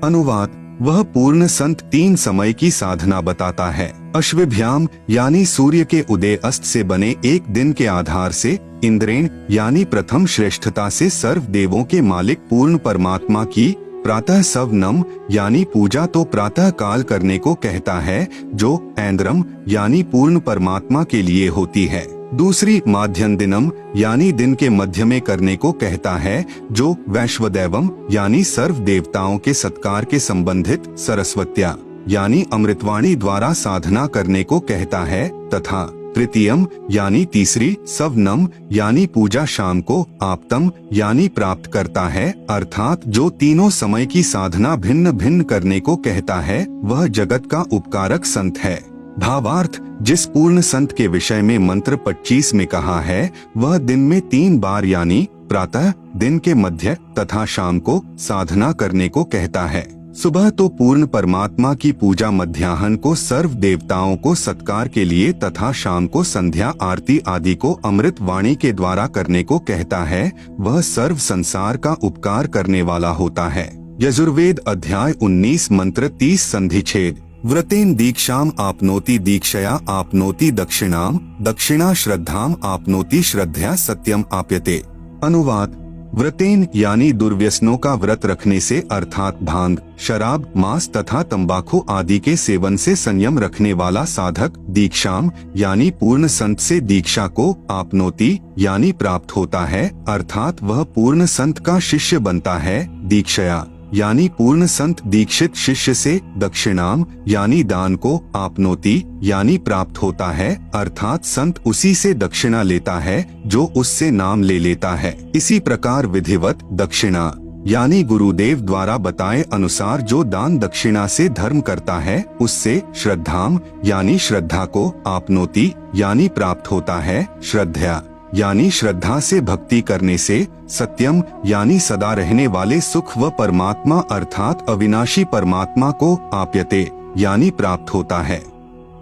अनुवाद: वह पूर्ण संत 3 समय की साधना बताता है। अश्वभ्याम यानी सूर्य के उदय अस्त से बने एक दिन के आधार से, इंद्रेण यानी प्रथम श्रेष्ठता से सर्व देवों के मालिक पूर्ण परमात्मा की, प्रातः सवनम यानी पूजा तो प्रातः काल करने को कहता है जो ऐन्द्रम यानी पूर्ण परमात्मा के लिए होती है। दूसरी माध्यम दिनम यानी दिन के मध्य में करने को कहता है जो वैश्वदेवम यानी सर्व देवताओं के सत्कार के संबंधित, सरस्वत्या यानी अमृतवाणी द्वारा साधना करने को कहता है, तथा तृतीयम यानी तीसरी, सवनम यानी पूजा शाम को, आप्तम यानी प्राप्त करता है अर्थात जो तीनों समय की साधना भिन्न भिन्न करने को कहता है, वह जगत का उपकारक संत है। भावार्थ: जिस पूर्ण संत के विषय में मंत्र 25 में कहा है वह दिन में 3 बार यानी प्रातः, दिन के मध्य तथा शाम को साधना करने को कहता है। सुबह तो पूर्ण परमात्मा की पूजा मध्याह्न को सर्व देवताओं को सत्कार के लिए तथा शाम को संध्या आरती आदि को अमृत वाणी के द्वारा करने को कहता है। वह सर्व संसार का उपकार करने वाला होता है। यजुर्वेद अध्याय 19 मंत्र 30 संधिछेद व्रतेन दीक्षाम आपनोति दीक्षया आपनोति दक्षिणाम दक्षिणा श्रद्धाम आपनोति श्रद्धया सत्यम आप्यते। अनुवाद: व्रतेन यानी दुर्व्यसनों का व्रत रखने से अर्थात भांग, शराब, मांस तथा तंबाकू आदि के सेवन से संयम रखने वाला साधक दीक्षाम यानी पूर्ण संत से दीक्षा को आपनोति यानी प्राप्त होता है, अर्थात वह पूर्ण संत का शिष्य बनता है। दीक्षया यानी पूर्ण संत दीक्षित शिष्य से दक्षिणाम यानी दान को आपनोति यानी प्राप्त होता है, अर्थात संत उसी से दक्षिणा लेता है जो उससे नाम ले लेता है। इसी प्रकार विधिवत दक्षिणा यानी गुरुदेव द्वारा बताए अनुसार जो दान दक्षिणा से धर्म करता है उससे श्रद्धाम यानी श्रद्धा को आपनोति यानी प्राप्त होता है। श्रद्धया यानी श्रद्धा से भक्ति करने से सत्यम यानी सदा रहने वाले सुख व परमात्मा अर्थात अविनाशी परमात्मा को आप्यते यानी प्राप्त होता है।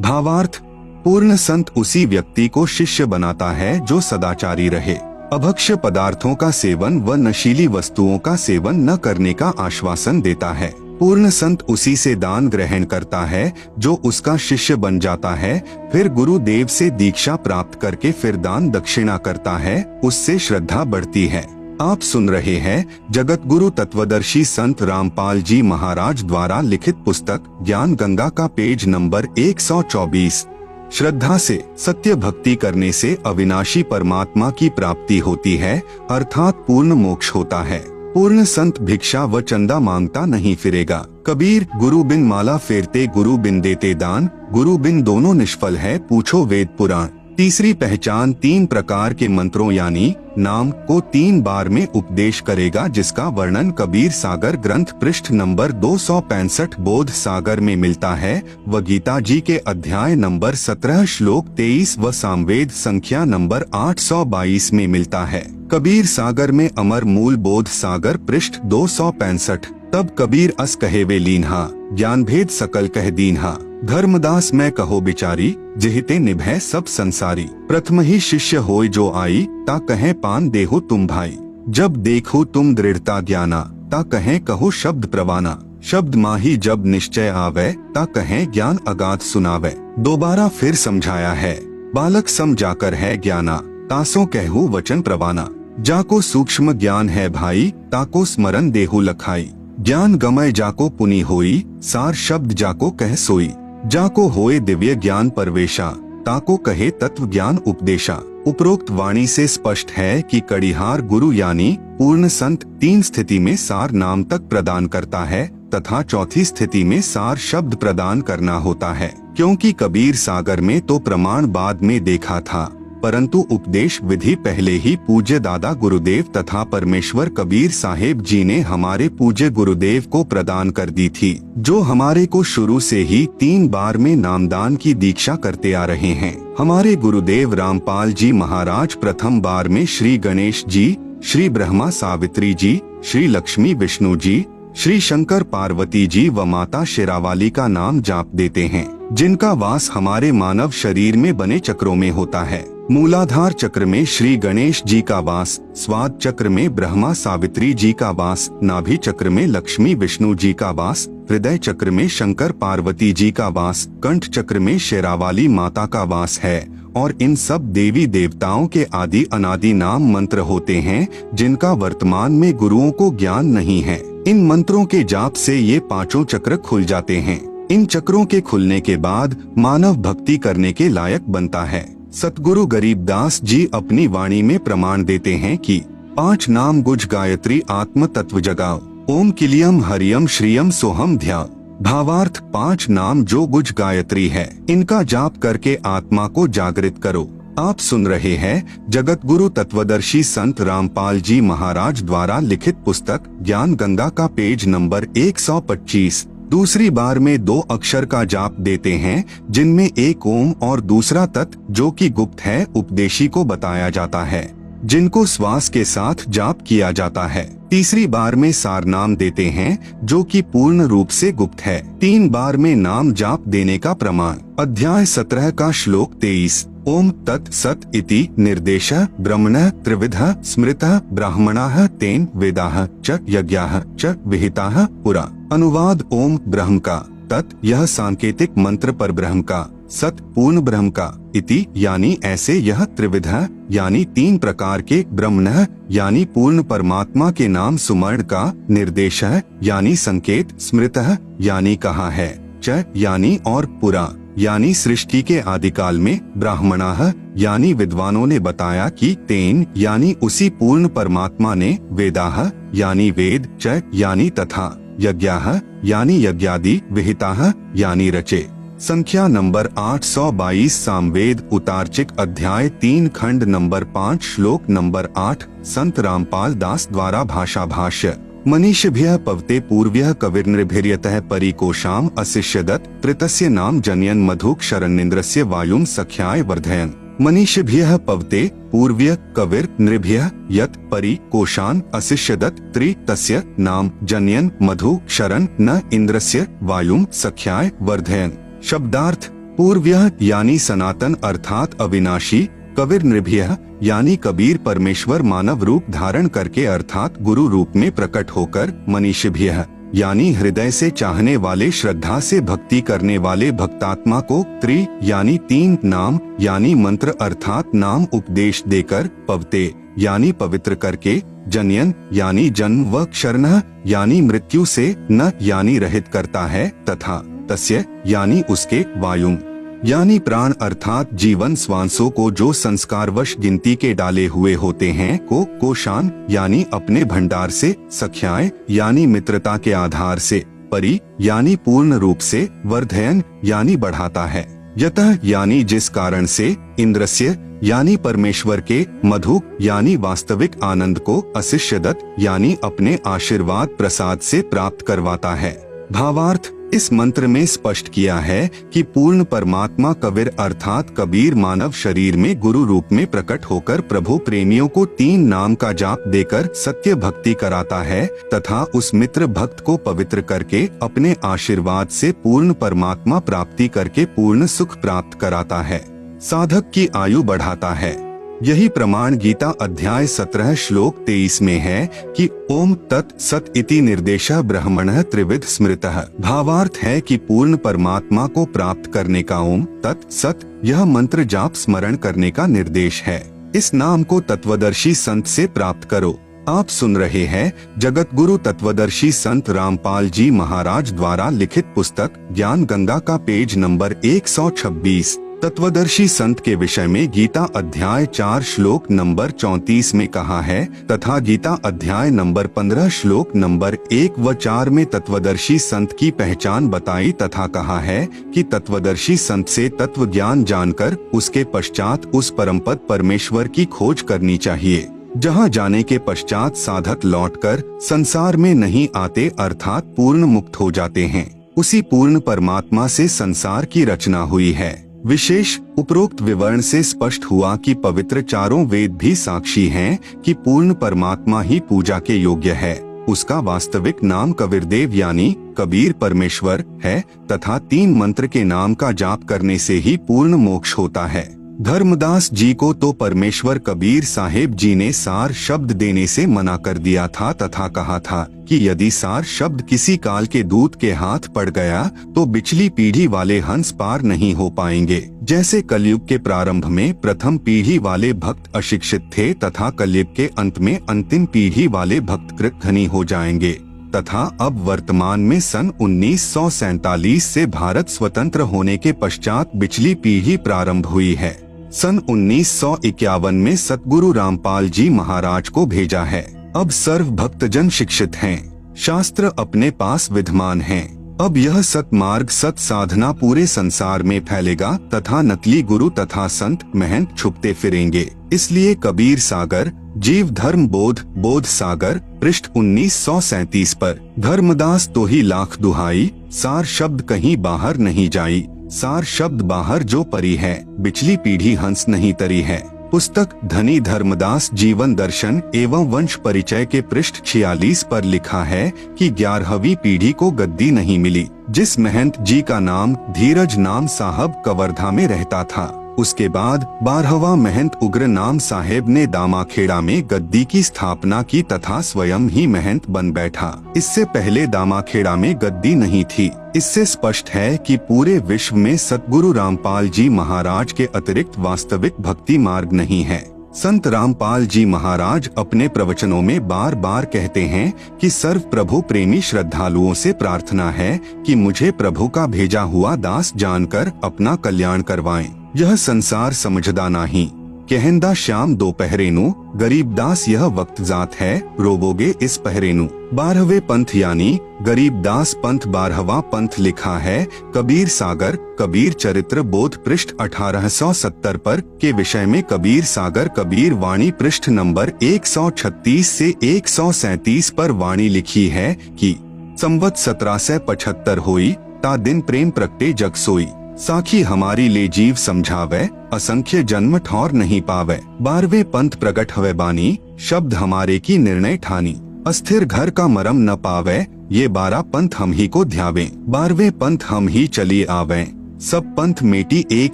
भावार्थ, पूर्ण संत उसी व्यक्ति को शिष्य बनाता है जो सदाचारी रहे, अभक्ष्य पदार्थों का सेवन व नशीली वस्तुओं का सेवन न करने का आश्वासन देता है। पूर्ण संत उसी से दान ग्रहण करता है जो उसका शिष्य बन जाता है, फिर गुरुदेव से दीक्षा प्राप्त करके फिर दान दक्षिणा करता है, उससे श्रद्धा बढ़ती है। आप सुन रहे हैं जगत गुरु तत्वदर्शी संत रामपाल जी महाराज द्वारा लिखित पुस्तक ज्ञान गंगा का पेज नंबर 124। श्रद्धा से सत्य भक्ति करने से अविनाशी परमात्मा की प्राप्ति होती है, अर्थात पूर्ण मोक्ष होता है। पूर्ण संत भिक्षा व चंदा मांगता नहीं फिरेगा। कबीर, गुरु बिन माला फेरते गुरु बिन देते दान, गुरु बिन दोनों निष्फल है पूछो वेद पुराण। तीसरी पहचान 3 प्रकार के मंत्रों यानी नाम को 3 बार में उपदेश करेगा, जिसका वर्णन कबीर सागर ग्रंथ पृष्ठ नंबर 265 बोध सागर में मिलता है व गीता जी के अध्याय नंबर 17 श्लोक 23 व सामवेद संख्या नंबर 822 में मिलता है। कबीर सागर में अमर मूल बोध सागर पृष्ठ 265। तब कबीर अस कहे वे लीन्हा, ज्ञान भेद सकल कह दीन्हा, धर्मदास मैं कहो बिचारी, जिहिते निभै सब संसारी। प्रथम ही शिष्य होय जो आई, ता कहे पान देहो तुम भाई, जब देखो तुम दृढ़ता ज्ञाना, ता कहे कहो शब्द प्रवाना, शब्द माही जब निश्चय आवे, ता कहे ज्ञान अगाध सुनावे। दोबारा फिर समझाया है, बालक सम जाकर है ज्ञाना, तासो कहू वचन प्रवाना, जाको सूक्ष्म ज्ञान है भाई, ताको स्मरण देहु लखाई, ज्ञान गमय जाको पुनि होई, सार शब्द जाको कह सोई, जाको होए दिव्य ज्ञान परवेशा, ताको कहे तत्व ज्ञान उपदेशा। उपरोक्त वाणी से स्पष्ट है कि कड़िहार गुरु यानी पूर्ण संत 3 स्थिति में सार नाम तक प्रदान करता है तथा चौथी स्थिति में सार शब्द प्रदान करना होता है। क्योंकि कबीर सागर में तो प्रमाण बाद में देखा था, परंतु उपदेश विधि पहले ही पूज्य दादा गुरुदेव तथा परमेश्वर कबीर साहेब जी ने हमारे पूज्य गुरुदेव को प्रदान कर दी थी, जो हमारे को शुरू से ही 3 बार में नामदान की दीक्षा करते आ रहे हैं। हमारे गुरुदेव रामपाल जी महाराज प्रथम बार में श्री गणेश जी, श्री ब्रह्मा सावित्री जी, श्री लक्ष्मी विष्णु जी, श्री शंकर पार्वती जी व माता शेरावाली का नाम जाप देते हैं, जिनका वास हमारे मानव शरीर में बने चक्रों में होता है। मूलाधार चक्र में श्री गणेश जी का वास, स्वाद चक्र में ब्रह्मा सावित्री जी का वास, नाभि चक्र में लक्ष्मी विष्णु जी का वास, हृदय चक्र में शंकर पार्वती जी का वास, कंठ चक्र में शेरावाली माता का वास है और इन सब देवी देवताओं के आदि अनादि नाम मंत्र होते हैं, जिनका वर्तमान में गुरुओं को ज्ञान नहीं है। इन मंत्रों के जाप से ये 5 चक्र खुल जाते हैं। इन चक्रों के खुलने के बाद मानव भक्ति करने के लायक बनता है। सतगुरु गरीबदास जी अपनी वाणी में प्रमाण देते हैं कि 5 नाम गुज गायत्री आत्म तत्व जगाओ, ओम किलियम हरियम श्रियम सोहम ध्याओ। भावार्थ, 5 नाम जो गुज गायत्री है, इनका जाप करके आत्मा को जागृत करो। आप सुन रहे हैं जगत गुरु तत्वदर्शी संत रामपाल जी महाराज द्वारा लिखित पुस्तक ज्ञान गंगा का पेज नंबर 125। दूसरी बार में 2 अक्षर का जाप देते हैं, जिनमें एक ओम और दूसरा तत्, जो कि गुप्त है, उपदेशी को बताया जाता है, जिनको श्वास के साथ जाप किया जाता है। तीसरी बार में सार नाम देते हैं, जो कि पूर्ण रूप से गुप्त है। 3 बार में नाम जाप देने का प्रमाण अध्याय 17 का श्लोक 23। ओम तत् सत इति निर्देशः ब्रह्मणः त्रिविधः स्मृतः ब्राह्मणाः तेन वेदाः च यज्ञाः च विहिताः पुरा। अनुवाद, ओम ब्रह्म का, तत् यह सांकेतिक मंत्र पर ब्रह्म का, सत पूर्ण ब्रह्म का, इति यानी ऐसे यह त्रिविधः यानी 3 प्रकार के, ब्रह्मणः यानी पूर्ण परमात्मा के नाम सुमर्ण का, निर्देशः यानी संकेत, स्मृतः यानी कहा है, च यानी और, पुरा यानी सृष्टि के आदिकाल में, ब्राह्मणाः यानी विद्वानों ने बताया कि, तेन यानी उसी पूर्ण परमात्मा ने, वेदाः यानी वेद, च यानी तथा, यज्ञाः यानी यज्ञादि, विहिताः यानी रचे। संख्या नंबर 822 सामवेद उतार्चिक अध्याय 3 खंड नंबर 5 श्लोक नंबर 8 संत रामपाल दास द्वारा भाषा भाष्य। मनीषिभ्यः पवते पूर्व्यः कविर्नृभिर्यतः परिकोशाम अशिष्यदत् तृतस्य नाम जनयन मधुक शरण्येन्द्रस्य वायुम सख्याय वर्धयन्। मनीषिभ्यः पवते पूर्व्य कविर नृभ्यः यत् परि कोशान अशिष्यदत् त्रि तस्य नाम जनयन मधु शरण न इंद्रस्य वायुम सख्याय वर्धयन्। शब्दार्थ पूर्व्यः यानी सनातन अर्थात अविनाशी, कविर नृभ्यः यानी कबीर परमेश्वर मानव रूप धारण करके अर्थात गुरु रूप में प्रकट होकर, मनीषिभ्यः यानी हृदय से चाहने वाले, श्रद्धा से भक्ति करने वाले भक्तात्मा को, त्रि यानी 3 नाम यानी मंत्र अर्थात नाम उपदेश देकर, पवते यानी पवित्र करके, जनयन यानी जन्म व क्षरणः यानी मृत्यु से, न यानी रहित करता है, तथा तस्य यानी उसके, वायुम यानी प्राण अर्थात जीवन श्वासों को जो संस्कारवश गिनती के डाले हुए होते हैं, को कोशान यानी अपने भंडार से, सख्याय यानी मित्रता के आधार से, परि यानी पूर्ण रूप से, वर्धयन यानी बढ़ाता है, यतः यानी जिस कारण से, इंद्रस्य यानी परमेश्वर के, मधु यानी वास्तविक आनंद को, अशिष्यदत् यानी अपने आशीर्वाद प्रसाद से प्राप्त करवाता है। भावार्थ इस मंत्र में स्पष्ट किया है कि पूर्ण परमात्मा कबीर अर्थात कबीर मानव शरीर में गुरु रूप में प्रकट होकर प्रभु प्रेमियों को 3 नाम का जाप देकर सत्य भक्ति कराता है तथा उस मित्र भक्त को पवित्र करके अपने आशीर्वाद से पूर्ण परमात्मा प्राप्ति करके पूर्ण सुख प्राप्त कराता है, साधक की आयु बढ़ाता है। यही प्रमाण गीता अध्याय 17 श्लोक 23 में है कि ओम तत् सत इति निर्देशः ब्रह्मणः त्रिविध स्मृतः। भावार्थ है कि पूर्ण परमात्मा को प्राप्त करने का ओम तत् सत यह मंत्र जाप स्मरण करने का निर्देश है। इस नाम को तत्वदर्शी संत से प्राप्त करो। आप सुन रहे हैं जगत गुरु तत्वदर्शी संत रामपाल जी महाराज द्वारा लिखित पुस्तक ज्ञान गंगा का पेज नंबर 126। तत्वदर्शी संत के विषय में गीता अध्याय 4 श्लोक नंबर 34 में कहा है तथा गीता अध्याय नंबर 15 श्लोक नंबर 1 व 4 में तत्वदर्शी संत की पहचान बताई तथा कहा है कि तत्वदर्शी संत से तत्व ज्ञान जानकर उसके पश्चात उस परमपद परमेश्वर की खोज करनी चाहिए, जहाँ जाने के पश्चात साधक लौटकर संसार में नहीं आते अर्थात पूर्ण मुक्त हो जाते हैं। उसी पूर्ण परमात्मा से संसार की रचना हुई है। विशेष उपरोक्त विवरण से स्पष्ट हुआ कि पवित्र चारों वेद भी साक्षी हैं कि पूर्ण परमात्मा ही पूजा के योग्य है। उसका वास्तविक नाम कबीरदेव यानी कबीर परमेश्वर है तथा 3 मंत्र के नाम का जाप करने से ही पूर्ण मोक्ष होता है। धर्मदास जी को तो परमेश्वर कबीर साहेब जी ने सार शब्द देने से मना कर दिया था तथा कहा था कि यदि सार शब्द किसी काल के दूत के हाथ पड़ गया तो पिछली पीढ़ी वाले हंस पार नहीं हो पाएंगे। जैसे कलयुग के प्रारंभ में प्रथम पीढ़ी वाले भक्त अशिक्षित थे तथा कलयुग के अंत में अंतिम पीढ़ी वाले भक्त कृत धनी हो जाएंगे तथा अब वर्तमान में सन 1947 से भारत स्वतंत्र होने के पश्चात पिछली पीढ़ी प्रारंभ हुई है। सन 1951 में सतगुरु रामपाल जी महाराज को भेजा है। अब सर्व भक्तजन शिक्षित हैं, शास्त्र अपने पास विद्यमान हैं। अब यह सतमार्ग सत साधना पूरे संसार में फैलेगा तथा नकली गुरु तथा संत महंत छुपते फिरेंगे। इसलिए कबीर सागर जीव धर्म बोध सागर पृष्ठ 1937 पर धर्मदास तो ही लाख दुहाई, सार शब्द कहीं बाहर नहीं जाई, सार शब्द बाहर जो परी है, पिछली पीढ़ी हंस नहीं तरी है। पुस्तक धनी धर्मदास जीवन दर्शन एवं वंश परिचय के पृष्ठ 46 पर लिखा है कि 11वीं पीढ़ी को गद्दी नहीं मिली। जिस महंत जी का नाम धीरज नाम साहब कवर्धा में रहता था, उसके बाद 12वां महंत उग्र नाम साहेब ने दामाखेड़ा में गद्दी की स्थापना की तथा स्वयं ही महंत बन बैठा। इससे पहले दामाखेड़ा में गद्दी नहीं थी। इससे स्पष्ट है कि पूरे विश्व में सतगुरु रामपाल जी महाराज के अतिरिक्त वास्तविक भक्ति मार्ग नहीं है। संत रामपाल जी महाराज अपने प्रवचनों में बार बार कहते हैं कि सर्व प्रभु प्रेमी श्रद्धालुओं से प्रार्थना है कि मुझे प्रभु का भेजा हुआ दास जानकर अपना कल्याण करवाएं। यह संसार समझदा नहीं, कहंदा श्याम दोपहरेनु, गरीबदास यह वक्त जात है, रोवोगे इस पहरेनु। 12वें पंथ यानी गरीबदास पंथ 12वां पंथ लिखा है कबीर सागर कबीर चरित्र बोध पृष्ठ 1870 पर के विषय में कबीर सागर कबीर वाणी पृष्ठ नंबर 136 से 137 पर वाणी लिखी है कि संवत 1775 होई ता दिन प्रेम प्रगटे जग सोई, साखी हमारी ले जीव समझावे, असंख्य जन्म ठौर नहीं पावे। 12वें पंथ प्रगट हवे बानी, शब्द हमारे की निर्णय ठानी, अस्थिर घर का मरम न पावे, ये 12 पंथ हम ही को ध्यावे। 12वें पंथ हम ही चली आवे, सब पंथ मेटी एक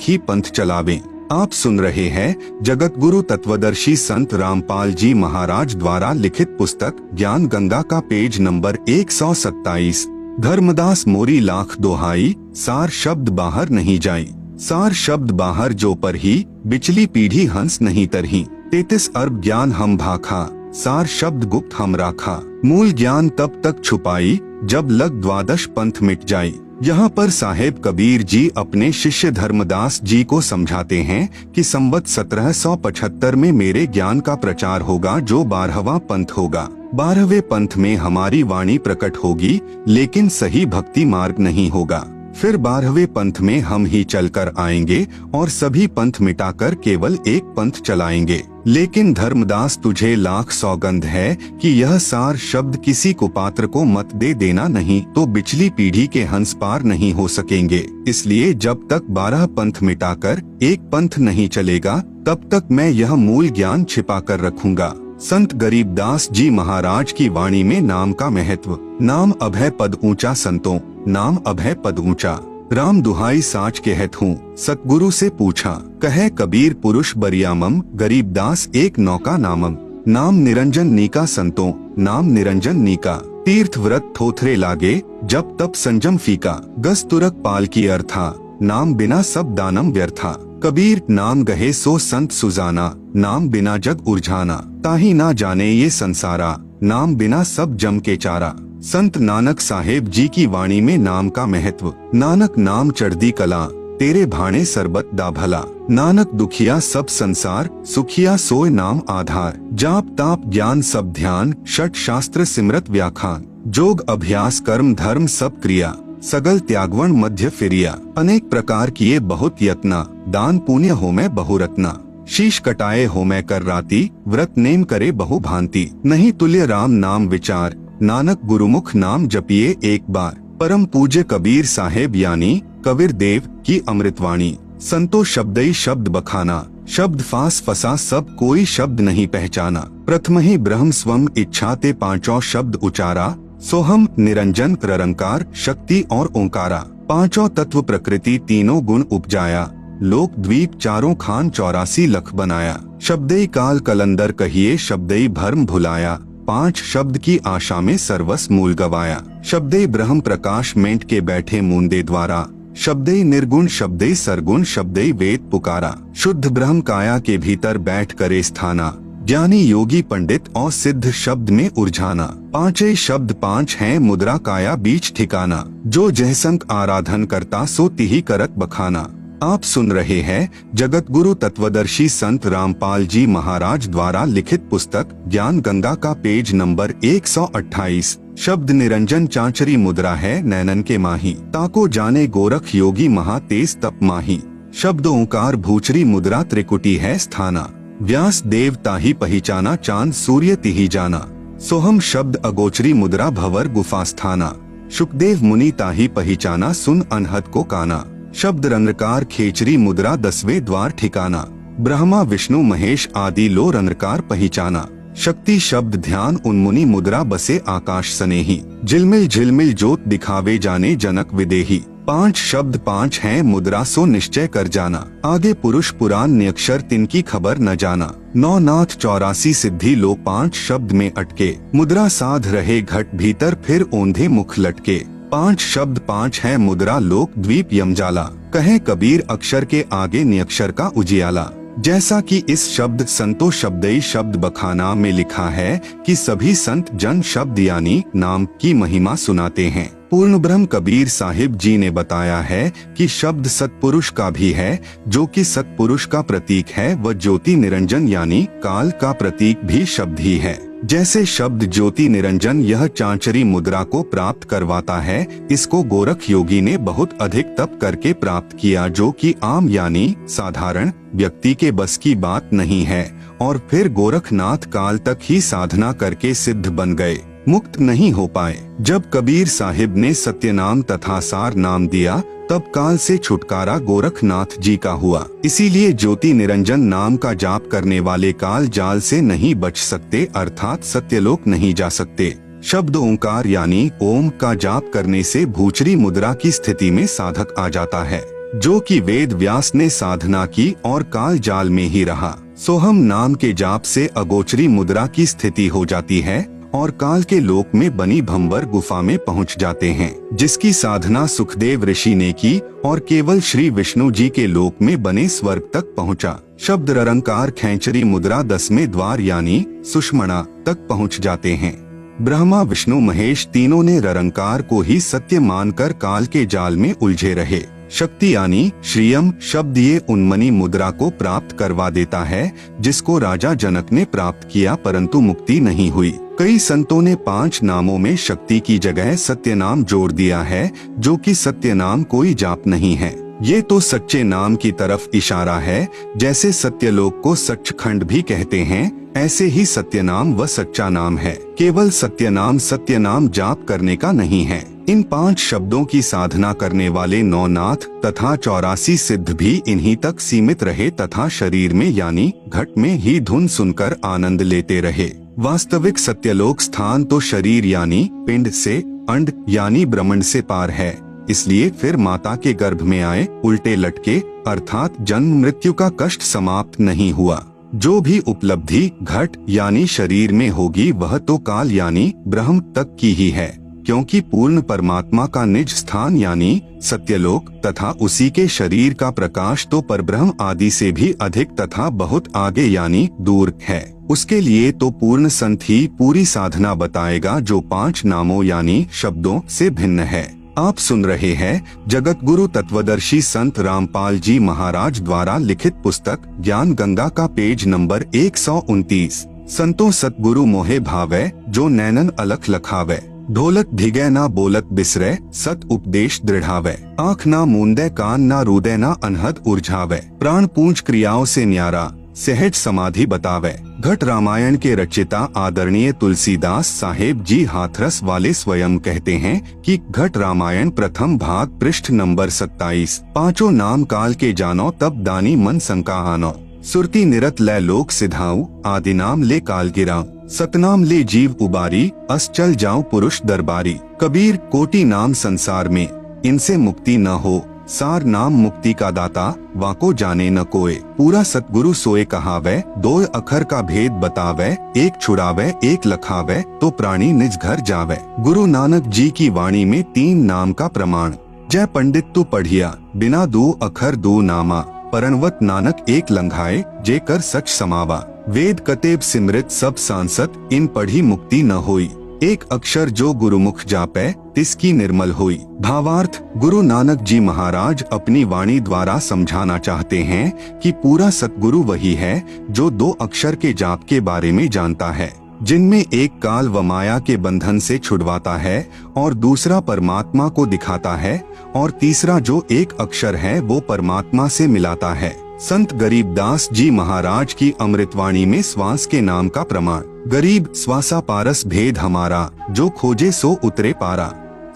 ही पंथ चलावे। आप सुन रहे हैं जगत गुरु तत्वदर्शी संत रामपाल जी महाराज द्वारा लिखित पुस्तक ज्ञान गंगा का पेज नंबर 127। धर्मदास मोरी लाख दोहाई, सार शब्द बाहर नहीं जाई, सार शब्द बाहर जो पर ही, बिचली पीढ़ी हंस नहीं तरही। 33 अरब ज्ञान हम भाखा, सार शब्द गुप्त हम राखा, मूल ज्ञान तब तक छुपाई, जब लग 12 पंथ मिट जाई। यहाँ पर साहेब कबीर जी अपने शिष्य धर्मदास जी को समझाते हैं कि संवत 1775 में मेरे ज्ञान का प्रचार होगा जो 12वां पंथ होगा। 12वें पंथ में हमारी वाणी प्रकट होगी, लेकिन सही भक्ति मार्ग नहीं होगा। फिर 12वें पंथ में हम ही चलकर आएंगे और सभी पंथ मिटाकर केवल एक पंथ चलाएंगे। लेकिन धर्मदास तुझे लाख सौगंध है कि यह सार शब्द किसी कुपात्र को मत दे देना, नहीं तो बिचली पीढ़ी के हंस पार नहीं हो सकेंगे। इसलिए जब तक 12 पंथ मिटाकर एक पंथ नहीं चलेगा, तब तक मैं यह मूल ज्ञान छिपा कर रखूंगा। संत गरीबदास जी महाराज की वाणी में नाम का महत्व। नाम अभय पद ऊंचा संतों, नाम अभय पद ऊंचा, राम दुहाई साच कहत हूँ, सतगुरु से पूछा, कहे कबीर पुरुष बरियामम, गरीबदास एक नौका नामम, नाम निरंजन नीका संतों, नाम निरंजन नीका, तीर्थ व्रत थोथरे लागे, जब तब संजम फीका, गस तुरक पाल की अर्था, नाम बिना सब दानम व्यर्था। कबीर नाम गहे सो संत सुजाना, नाम बिना जग उलझाना, ताही ना जाने ये संसारा, नाम बिना सब जम के चारा। संत नानक साहेब जी की वाणी में नाम का महत्व। नानक नाम चढ़दी कला, तेरे भाणे सरबत दा भला, नानक दुखिया सब संसार, सुखिया सोय नाम आधार, जाप ताप ज्ञान सब ध्यान, षट शास्त्र सिमरत व्याखान, जोग अभ्यास कर्म धर्म सब क्रिया, सगल त्यागवण मध्य फिरिया, अनेक प्रकार किए बहुत यत्ना, दान पुण्य हो मैं बहुरत्ना, शीश कटाए हो मैं कर राती, व्रत नेम करे बहु भांति, नहीं तुल्य राम नाम विचार, नानक गुरुमुख नाम जपिए एक बार। परम पूज्य कबीर साहेब यानी कबीर देव की अमृतवाणी। संतो शब्दई शब्द बखाना, शब्द फास फसा सब कोई शब्द नहीं पहचाना, प्रथम ही ब्रह्म स्वम इच्छा ते पांचों शब्द उचारा, सोहम निरंजन निरंकार शक्ति और ओंकारा, पांचों तत्व प्रकृति तीनों गुण उपजाया, लोक द्वीप चारों खान 84 लख बनाया, शब्दई काल कलंदर कहिए शब्दई भर्म भुलाया, 5 शब्द की आशा में सर्वस मूल गवाया, शब्दई ब्रह्म प्रकाश मेंट के बैठे मूंदे द्वारा, शब्दई निर्गुण शब्दई सरगुण शब्दई वेद पुकारा, शुद्ध ब्रह्म काया के भीतर बैठ करे स्थाना, ज्ञानी योगी पंडित और सिद्ध शब्द में उलझाना, 5 शब्द 5 हैं मुद्रा काया बीच ठिकाना, जो जहसंक आराधन करता सो तिही करत बखाना। आप सुन रहे हैं जगत गुरु तत्वदर्शी संत रामपाल जी महाराज द्वारा लिखित पुस्तक ज्ञान गंगा का पेज नंबर 128। शब्द निरंजन चांचरी मुद्रा है नैनन के माही, ताको जाने गोरख योगी महा तेज तप माही, शब्द ओंकार भूचरी मुद्रा त्रिकुटी है स्थाना, व्यास देव ताही पहचाना चांद सूर्य तिही जाना, सोहम शब्द अगोचरी मुद्रा भवर गुफा स्थाना, शुकदेव मुनि ताही पहचाना सुन अनहद को काना, शब्द रंध्रकार खेचरी मुद्रा 10वें द्वार ठिकाना, ब्रह्मा विष्णु महेश आदि लो रंध्रकार पहचाना, शक्ति शब्द ध्यान उन्मुनि मुद्रा बसे आकाश सनेही, झिलमिल झिलमिल जोत दिखावे जाने जनक विदेही, 5 शब्द 5 हैं मुद्रा सो निश्चय कर जाना। आगे पुरुष पुराण नियक्षर तिनकी खबर न जाना। 9 नाथ 84 सिद्धि लो 5 शब्द में अटके। मुद्रा साध रहे घट भीतर फिर ओंधे मुख लटके। 5 शब्द 5 हैं मुद्रा लोक द्वीप यमजाला। कहे कबीर अक्षर के आगे नियक्षर का उजियाला। जैसा कि इस शब्द संतो शब्दई शब्द बखाना में लिखा है कि सभी संत जन शब्द यानी नाम की महिमा सुनाते हैं। पूर्ण ब्रह्म कबीर साहिब जी ने बताया है कि शब्द सतपुरुष का भी है, जो कि सतपुरुष का प्रतीक है। व ज्योति निरंजन यानी काल का प्रतीक भी शब्द ही है। जैसे शब्द ज्योति निरंजन यह चांचरी मुद्रा को प्राप्त करवाता है, इसको गोरख योगी ने बहुत अधिक तप करके प्राप्त किया, जो कि आम यानी साधारण व्यक्ति के बस की बात नहीं है। और फिर गोरखनाथ काल तक ही साधना करके सिद्ध बन गए, मुक्त नहीं हो पाए। जब कबीर साहिब ने सत्यनाम तथा सार नाम दिया, तब काल से छुटकारा गोरखनाथ जी का हुआ। इसीलिए ज्योति निरंजन नाम का जाप करने वाले काल जाल से नहीं बच सकते, अर्थात सत्यलोक नहीं जा सकते। शब्द ओंकार यानी ओम का जाप करने से भूचरी मुद्रा की स्थिति में साधक आ जाता है, जो कि वेद व्यास ने साधना की और काल जाल में ही रहा। सोहम नाम के जाप से अगोचरी मुद्रा की स्थिति हो जाती है और काल के लोक में बनी भंवर गुफा में पहुंच जाते हैं, जिसकी साधना सुखदेव ऋषि ने की और केवल श्री विष्णु जी के लोक में बने स्वर्ग तक पहुंचा। शब्द ररंकार खैंचरी मुद्रा 10वें द्वार यानी सुषमणा तक पहुंच जाते हैं। ब्रह्मा विष्णु महेश तीनों ने ररंकार को ही सत्य मानकर काल के जाल में उलझे रहे। शक्ति यानी श्रीयम शब्द ये उन्मनी मुद्रा को प्राप्त करवा देता है, जिसको राजा जनक ने प्राप्त किया, परंतु मुक्ति नहीं हुई। कई संतों ने 5 नामों में शक्ति की जगह सत्यनाम जोड़ दिया है, जो कि सत्यनाम कोई जाप नहीं है। ये तो सच्चे नाम की तरफ इशारा है। जैसे सत्यलोक को सच्चखंड भी कहते हैं, ऐसे ही सत्यनाम व सच्चा नाम है। केवल सत्यनाम जाप करने का नहीं है। इन 5 शब्दों की साधना करने वाले 9 नाथ तथा 84 सिद्ध भी इन्हीं तक सीमित रहे तथा शरीर में यानी घट में ही धुन सुनकर आनंद लेते रहे। वास्तविक सत्यलोक स्थान तो शरीर यानी पिंड से, अंड यानी ब्रह्मांड से पार है। इसलिए फिर माता के गर्भ में आए उल्टे लटके, अर्थात जन्म मृत्यु का कष्ट समाप्त नहीं हुआ। जो भी उपलब्धि घट यानी शरीर में होगी, वह तो काल यानी ब्रह्म तक की ही है, क्योंकि पूर्ण परमात्मा का निज स्थान यानी सत्यलोक तथा उसी के शरीर का प्रकाश तो परब्रह्म आदि से भी अधिक तथा बहुत आगे यानी दूर है। उसके लिए तो पूर्ण संत ही पूरी साधना बताएगा, जो 5 नामों यानी शब्दों से भिन्न है। आप सुन रहे हैं जगत गुरु तत्वदर्शी संत रामपाल जी महाराज द्वारा लिखित पुस्तक ज्ञान गंगा का पेज नंबर 129। संतों सतगुरु मोहे भावै, जो नैनन अलख लखावै। ढोलक धिगै ना बोलत बिसरै, सत उपदेश दृढ़ावै। आँख ना मूंदे कान ना रूदे ना अनहद उर्झावै। प्राण पूंछ क्रियाओं से न्यारा, सहज समाधि बतावे। घट रामायण के रचिता आदरणीय तुलसीदास साहेब जी हाथरस वाले स्वयं कहते हैं कि घट रामायण प्रथम भाग पृष्ठ नंबर 27। 5 नाम काल के जानो, तब दानी मन शंका आनो। सुरती निरत लै लोक सिधाऊ, आदि नाम ले काल गिराऊं। सतनाम ले जीव उबारी, अस चल जाऊं पुरुष दरबारी। कबीर कोटि नाम संसार में, इनसे मुक्ति न हो। सार नाम मुक्ति का दाता, वाको जाने न कोय। पूरा सतगुरु सोए कहावै, 2 अखर का भेद बतावै। एक छुड़ावै एक लखावै, तो प्राणी निज घर जावै। गुरु नानक जी की वाणी में 3 नाम का प्रमाण। जय पंडित तू पढ़िया, बिना 2 अखर 2 नामा। परनवत नानक एक लंघाए, जे कर सच समावा। वेद कतेब सिमृत सब सांसत, इन पढ़ी मुक्ति न होई। एक अक्षर जो गुरुमुख जापै, तिसकी निर्मल हुई। भावार्थ, गुरु नानक जी महाराज अपनी वाणी द्वारा समझाना चाहते हैं कि पूरा सतगुरु वही है जो 2 अक्षर के जाप के बारे में जानता है, जिनमें एक काल व माया के बंधन से छुड़वाता है और दूसरा परमात्मा को दिखाता है और तीसरा जो एक अक्षर है वो परमात्मा से मिलाता है। संत गरीबदास जी महाराज की अमृतवाणी में श्वास के नाम का प्रमाण। गरीब श्वासा पारस भेद हमारा, जो खोजे सो उतरे पारा।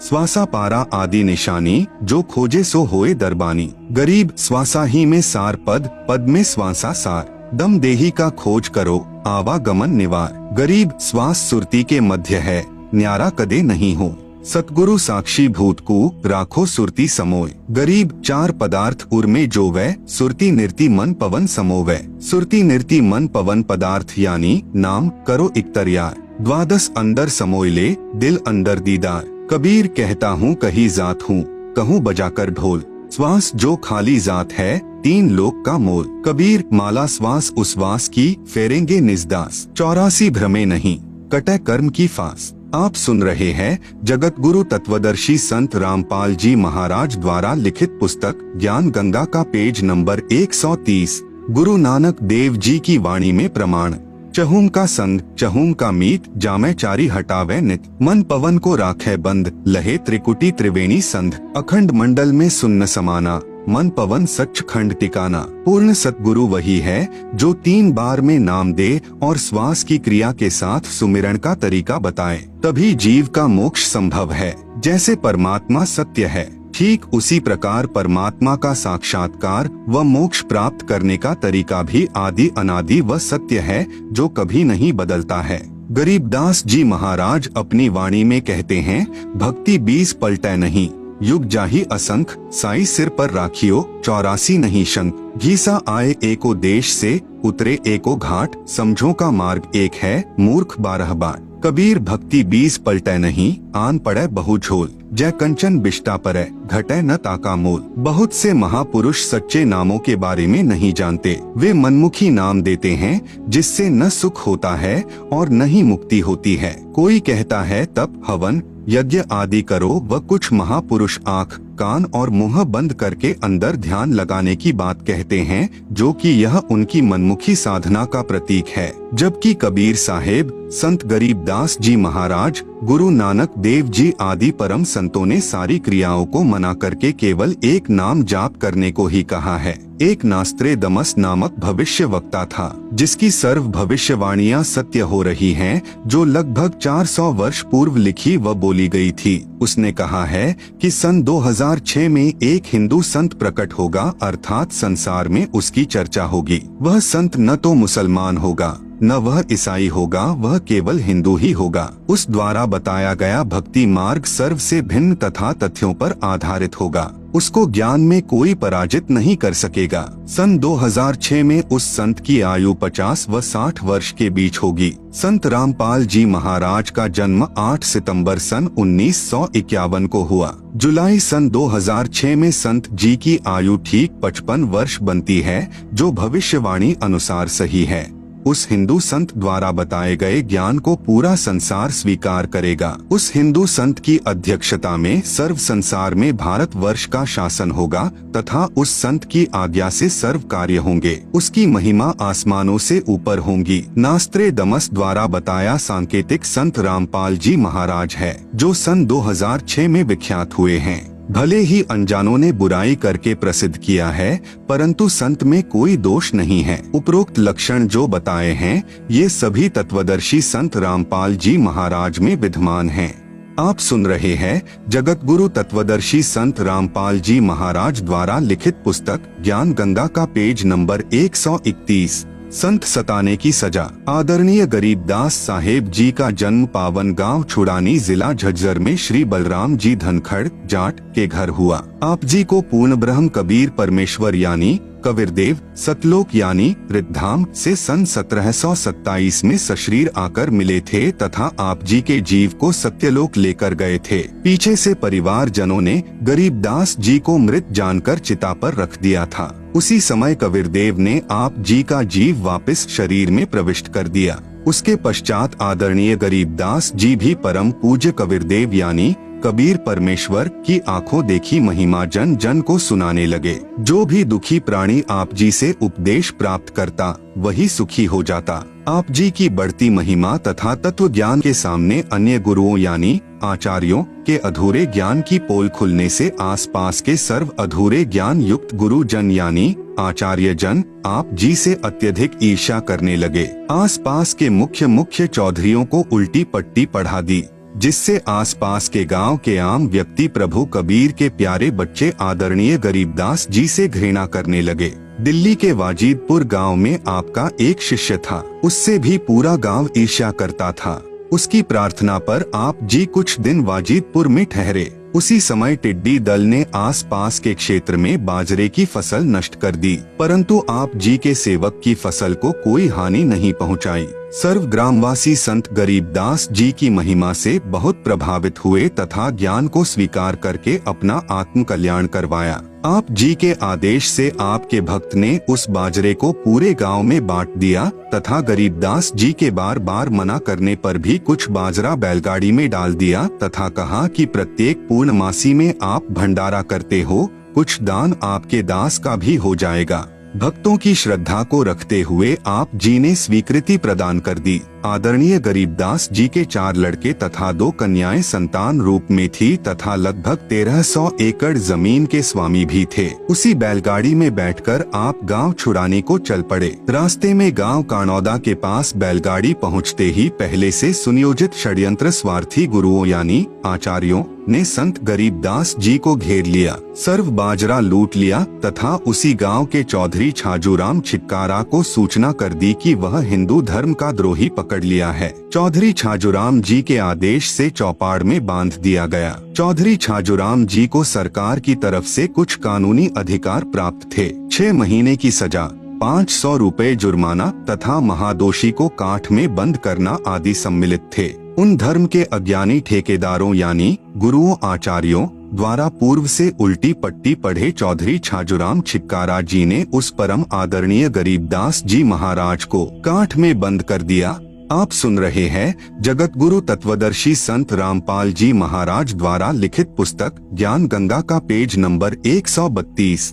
श्वासा पारा आदि निशानी, जो खोजे सो होए दरबानी। गरीब श्वासा ही में सार पद, पद में श्वासा सार। दम देही का खोज करो, आवागमन निवार। गरीब श्वास सुरती के मध्य है, न्यारा कदे नहीं हो। सतगुरु साक्षी भूत को राखो सुरती समोय। गरीब चार पदार्थ उर्मे जो वै, सुरती निर्ति मन पवन समोवै। सुरती निर्ति मन पवन पदार्थ यानी नाम करो इक्तरियार। द्वादश अंदर समोय ले, दिल अंदर दीदार। कबीर कहता हूँ कही जात हूँ, कहूँ बजाकर ढोल। श्वास जो खाली जात है, तीन लोक का मोल। कबीर माला श्वास उश्वास की, फेरेंगे निजदास। 84 भ्रमे नहीं, कटे कर्म की फांस। आप सुन रहे हैं जगत गुरु तत्वदर्शी संत रामपाल जी महाराज द्वारा लिखित पुस्तक ज्ञान गंगा का पेज नंबर 130। गुरु नानक देव जी की वाणी में प्रमाण। चहूम का संग चहूम का मीत, जामे चारी हटावे नित। मन पवन को राखे बंद, लहे त्रिकुटी त्रिवेणी संध। अखंड मंडल में सुन्न समाना, मन पवन सच खंड टिकाना। पूर्ण सतगुरु वही है जो 3 बार में नाम दे और श्वास की क्रिया के साथ सुमिरन का तरीका बताए, तभी जीव का मोक्ष संभव है। जैसे परमात्मा सत्य है, ठीक उसी प्रकार परमात्मा का साक्षात्कार व मोक्ष प्राप्त करने का तरीका भी आदि अनादि व सत्य है, जो कभी नहीं बदलता है। गरीबदास जी महाराज अपनी वाणी में कहते हैं, भक्ति 20 पलटे नहीं, युग जाही असंख। साई सिर पर राखियो, 84 नहीं शंख। घीसा आए एको देश से, उतरे एको घाट। समझो का मार्ग एक है, मूर्ख 12 बार। कबीर भक्ति 20 पलटे नहीं, आन पड़े बहु झोल। जय कंचन बिष्टा परे, घटे न ताका मोल। बहुत से महापुरुष सच्चे नामों के बारे में नहीं जानते। वे मनमुखी नाम देते हैं, जिससे न सुख होता है और न ही मुक्ति होती है। कोई कहता है तप हवन यज्ञ आदि करो, व कुछ महापुरुष आँख कान और मुंह बंद करके अंदर ध्यान लगाने की बात कहते हैं, जो कि यह उनकी मनमुखी साधना का प्रतीक है। जबकि कबीर साहेब, संत गरीबदास जी महाराज, गुरु नानक देव जी आदि परम संतों ने सारी क्रियाओं को मना करके केवल एक नाम जाप करने को ही कहा है। एक नास्त्रे दमस नामक भविष्य वक्ता था, जिसकी सर्व भविष्यवाणियां सत्य हो रही हैं, जो लगभग 400 वर्ष पूर्व लिखी व बोली गई थी। उसने कहा है कि सन 2006 में एक हिंदू संत प्रकट होगा, अर्थात संसार में उसकी चर्चा होगी। वह संत न तो मुसलमान होगा, न वह ईसाई होगा, वह केवल हिंदू ही होगा। उस द्वारा बताया गया भक्ति मार्ग सर्व से भिन्न तथा तथ्यों पर आधारित होगा। उसको ज्ञान में कोई पराजित नहीं कर सकेगा। सन 2006 में उस संत की आयु 50 व 60 वर्ष के बीच होगी। संत रामपाल जी महाराज का जन्म 8 सितंबर सन 1951 को हुआ। जुलाई सन 2006 में संत जी की आयु ठीक 55 वर्ष बनती है, जो भविष्यवाणी अनुसार सही है। उस हिंदू संत द्वारा बताए गए ज्ञान को पूरा संसार स्वीकार करेगा। उस हिंदू संत की अध्यक्षता में सर्व संसार में भारतवर्ष का शासन होगा तथा उस संत की आज्ञा से सर्व कार्य होंगे। उसकी महिमा आसमानों से ऊपर होंगी। नास्त्रे दमस द्वारा बताया सांकेतिक संत रामपाल जी महाराज है, जो सन 2006 में विख्यात हुए हैं। भले ही अनजानों ने बुराई करके प्रसिद्ध किया है, परंतु संत में कोई दोष नहीं है। उपरोक्त लक्षण जो बताए हैं, ये सभी तत्वदर्शी संत रामपाल जी महाराज में विद्यमान हैं। आप सुन रहे हैं जगत गुरु तत्वदर्शी संत रामपाल जी महाराज द्वारा लिखित पुस्तक ज्ञान गंगा का पेज नंबर 131। संत सताने की सजा। आदरणीय गरीबदास साहेब जी का जन्म पावन गांव छुड़ानी जिला झज्जर में श्री बलराम जी धनखड़ जाट के घर हुआ। आप जी को पूर्ण ब्रह्म कबीर परमेश्वर यानी कबीरदेव सतलोक यानी रिद्धाम से सन 1727 में सशरीर आकर मिले थे तथा आप जी के जीव को सत्यलोक लेकर गए थे। पीछे से परिवार जनों ने गरीबदास जी को मृत जानकर चिता पर रख दिया था। उसी समय कबीरदेव ने आप जी का जीव वापस शरीर में प्रविष्ट कर दिया। उसके पश्चात आदरणीय गरीबदास जी भी परम पूज्य कबीरदेव यानी कबीर परमेश्वर की आंखों देखी महिमा जन जन को सुनाने लगे। जो भी दुखी प्राणी आप जी से उपदेश प्राप्त करता, वही सुखी हो जाता। आप जी की बढ़ती महिमा तथा तत्व ज्ञान के सामने अन्य गुरुओं यानी आचार्यों के अधूरे ज्ञान की पोल खुलने से आसपास के सर्व अधूरे ज्ञान युक्त गुरु जन यानी आचार्य जन आप जी से अत्यधिक ईर्ष्या करने लगे। आसपास के मुख्य चौधरियों को उल्टी पट्टी पढ़ा दी, जिससे आसपास के गांव के आम व्यक्ति प्रभु कबीर के प्यारे बच्चे आदरणीय गरीबदास जी से घृणा करने लगे। दिल्ली के वाजिदपुर गांव में आपका एक शिष्य था, उससे भी पूरा गांव ईर्ष्या करता था। उसकी प्रार्थना पर आप जी कुछ दिन वाजिदपुर में ठहरे। उसी समय टिड्डी दल ने आसपास के क्षेत्र में बाजरे की फसल नष्ट कर दी, परंतु आप जी के सेवक की फसल को कोई हानि नहीं पहुंचाई। सर्व ग्रामवासी संत गरीबदास जी की महिमा से बहुत प्रभावित हुए तथा ज्ञान को स्वीकार करके अपना आत्म कल्याण करवाया। आप जी के आदेश से आपके भक्त ने उस बाजरे को पूरे गांव में बांट दिया तथा गरीबदास जी के बार बार मना करने पर भी कुछ बाजरा बैलगाड़ी में डाल दिया तथा कहा कि प्रत्येक पूर्णमासी में आप भंडारा करते हो, कुछ दान आपके दास का भी हो जाएगा। भक्तों की श्रद्धा को रखते हुए आप जी ने स्वीकृति प्रदान कर दी। आदरणीय गरीबदास जी के 4 लड़के तथा 2 कन्याएं संतान रूप में थी तथा लगभग 1300 एकड़ जमीन के स्वामी भी थे। उसी बैलगाड़ी में बैठकर आप गांव छुड़ाने को चल पड़े। रास्ते में गांव कानौदा के पास बैलगाड़ी पहुंचते ही पहले से सुनियोजित षड्यंत्र स्वार्थी गुरुओं यानी आचार्यों ने संत गरीबदास जी को घेर लिया, सर्व बाजरा लूट लिया तथा उसी गांव के चौधरी छाजूराम छिक्कारा को सूचना कर दी कि वह हिंदू धर्म का द्रोही पकड़ लिया है। चौधरी छाजूराम जी के आदेश से चौपाड़ में बांध दिया गया। चौधरी छाजूराम जी को सरकार की तरफ से कुछ कानूनी अधिकार प्राप्त थे। 6 महीने की सजा, 500 रुपए जुर्माना तथा महादोषी को काठ में बंद करना आदि सम्मिलित थे। उन धर्म के अज्ञानी ठेकेदारों यानी गुरुओं आचार्यों द्वारा पूर्व से उल्टी पट्टी पढ़े चौधरी छाजूराम छिक्कारा जी ने उस परम आदरणीय गरीबदास जी महाराज को काठ में बंद कर दिया। आप सुन रहे हैं जगत गुरु तत्वदर्शी संत रामपाल जी महाराज द्वारा लिखित पुस्तक ज्ञान गंगा का पेज नंबर 132।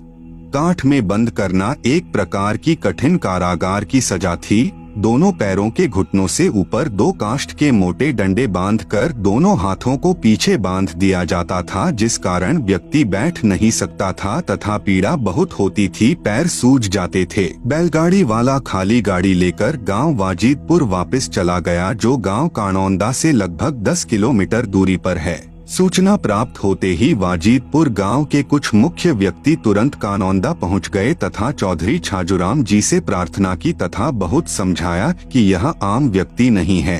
काठ में बंद करना एक प्रकार की कठिन कारागार की सजा थी। दोनों पैरों के घुटनों से ऊपर 2 काष्ठ के मोटे डंडे बांधकर दोनों हाथों को पीछे बांध दिया जाता था, जिस कारण व्यक्ति बैठ नहीं सकता था तथा पीड़ा बहुत होती थी, पैर सूज जाते थे। बैलगाड़ी वाला खाली गाड़ी लेकर गांव वाजिदपुर वापस चला गया, जो गांव कानौदा से लगभग 10 किलोमीटर दूरी पर है। सूचना प्राप्त होते ही वाजिदपुर गांव के कुछ मुख्य व्यक्ति तुरंत कानौदा पहुंच गए तथा चौधरी छाजूराम जी से प्रार्थना की तथा बहुत समझाया कि यह आम व्यक्ति नहीं है,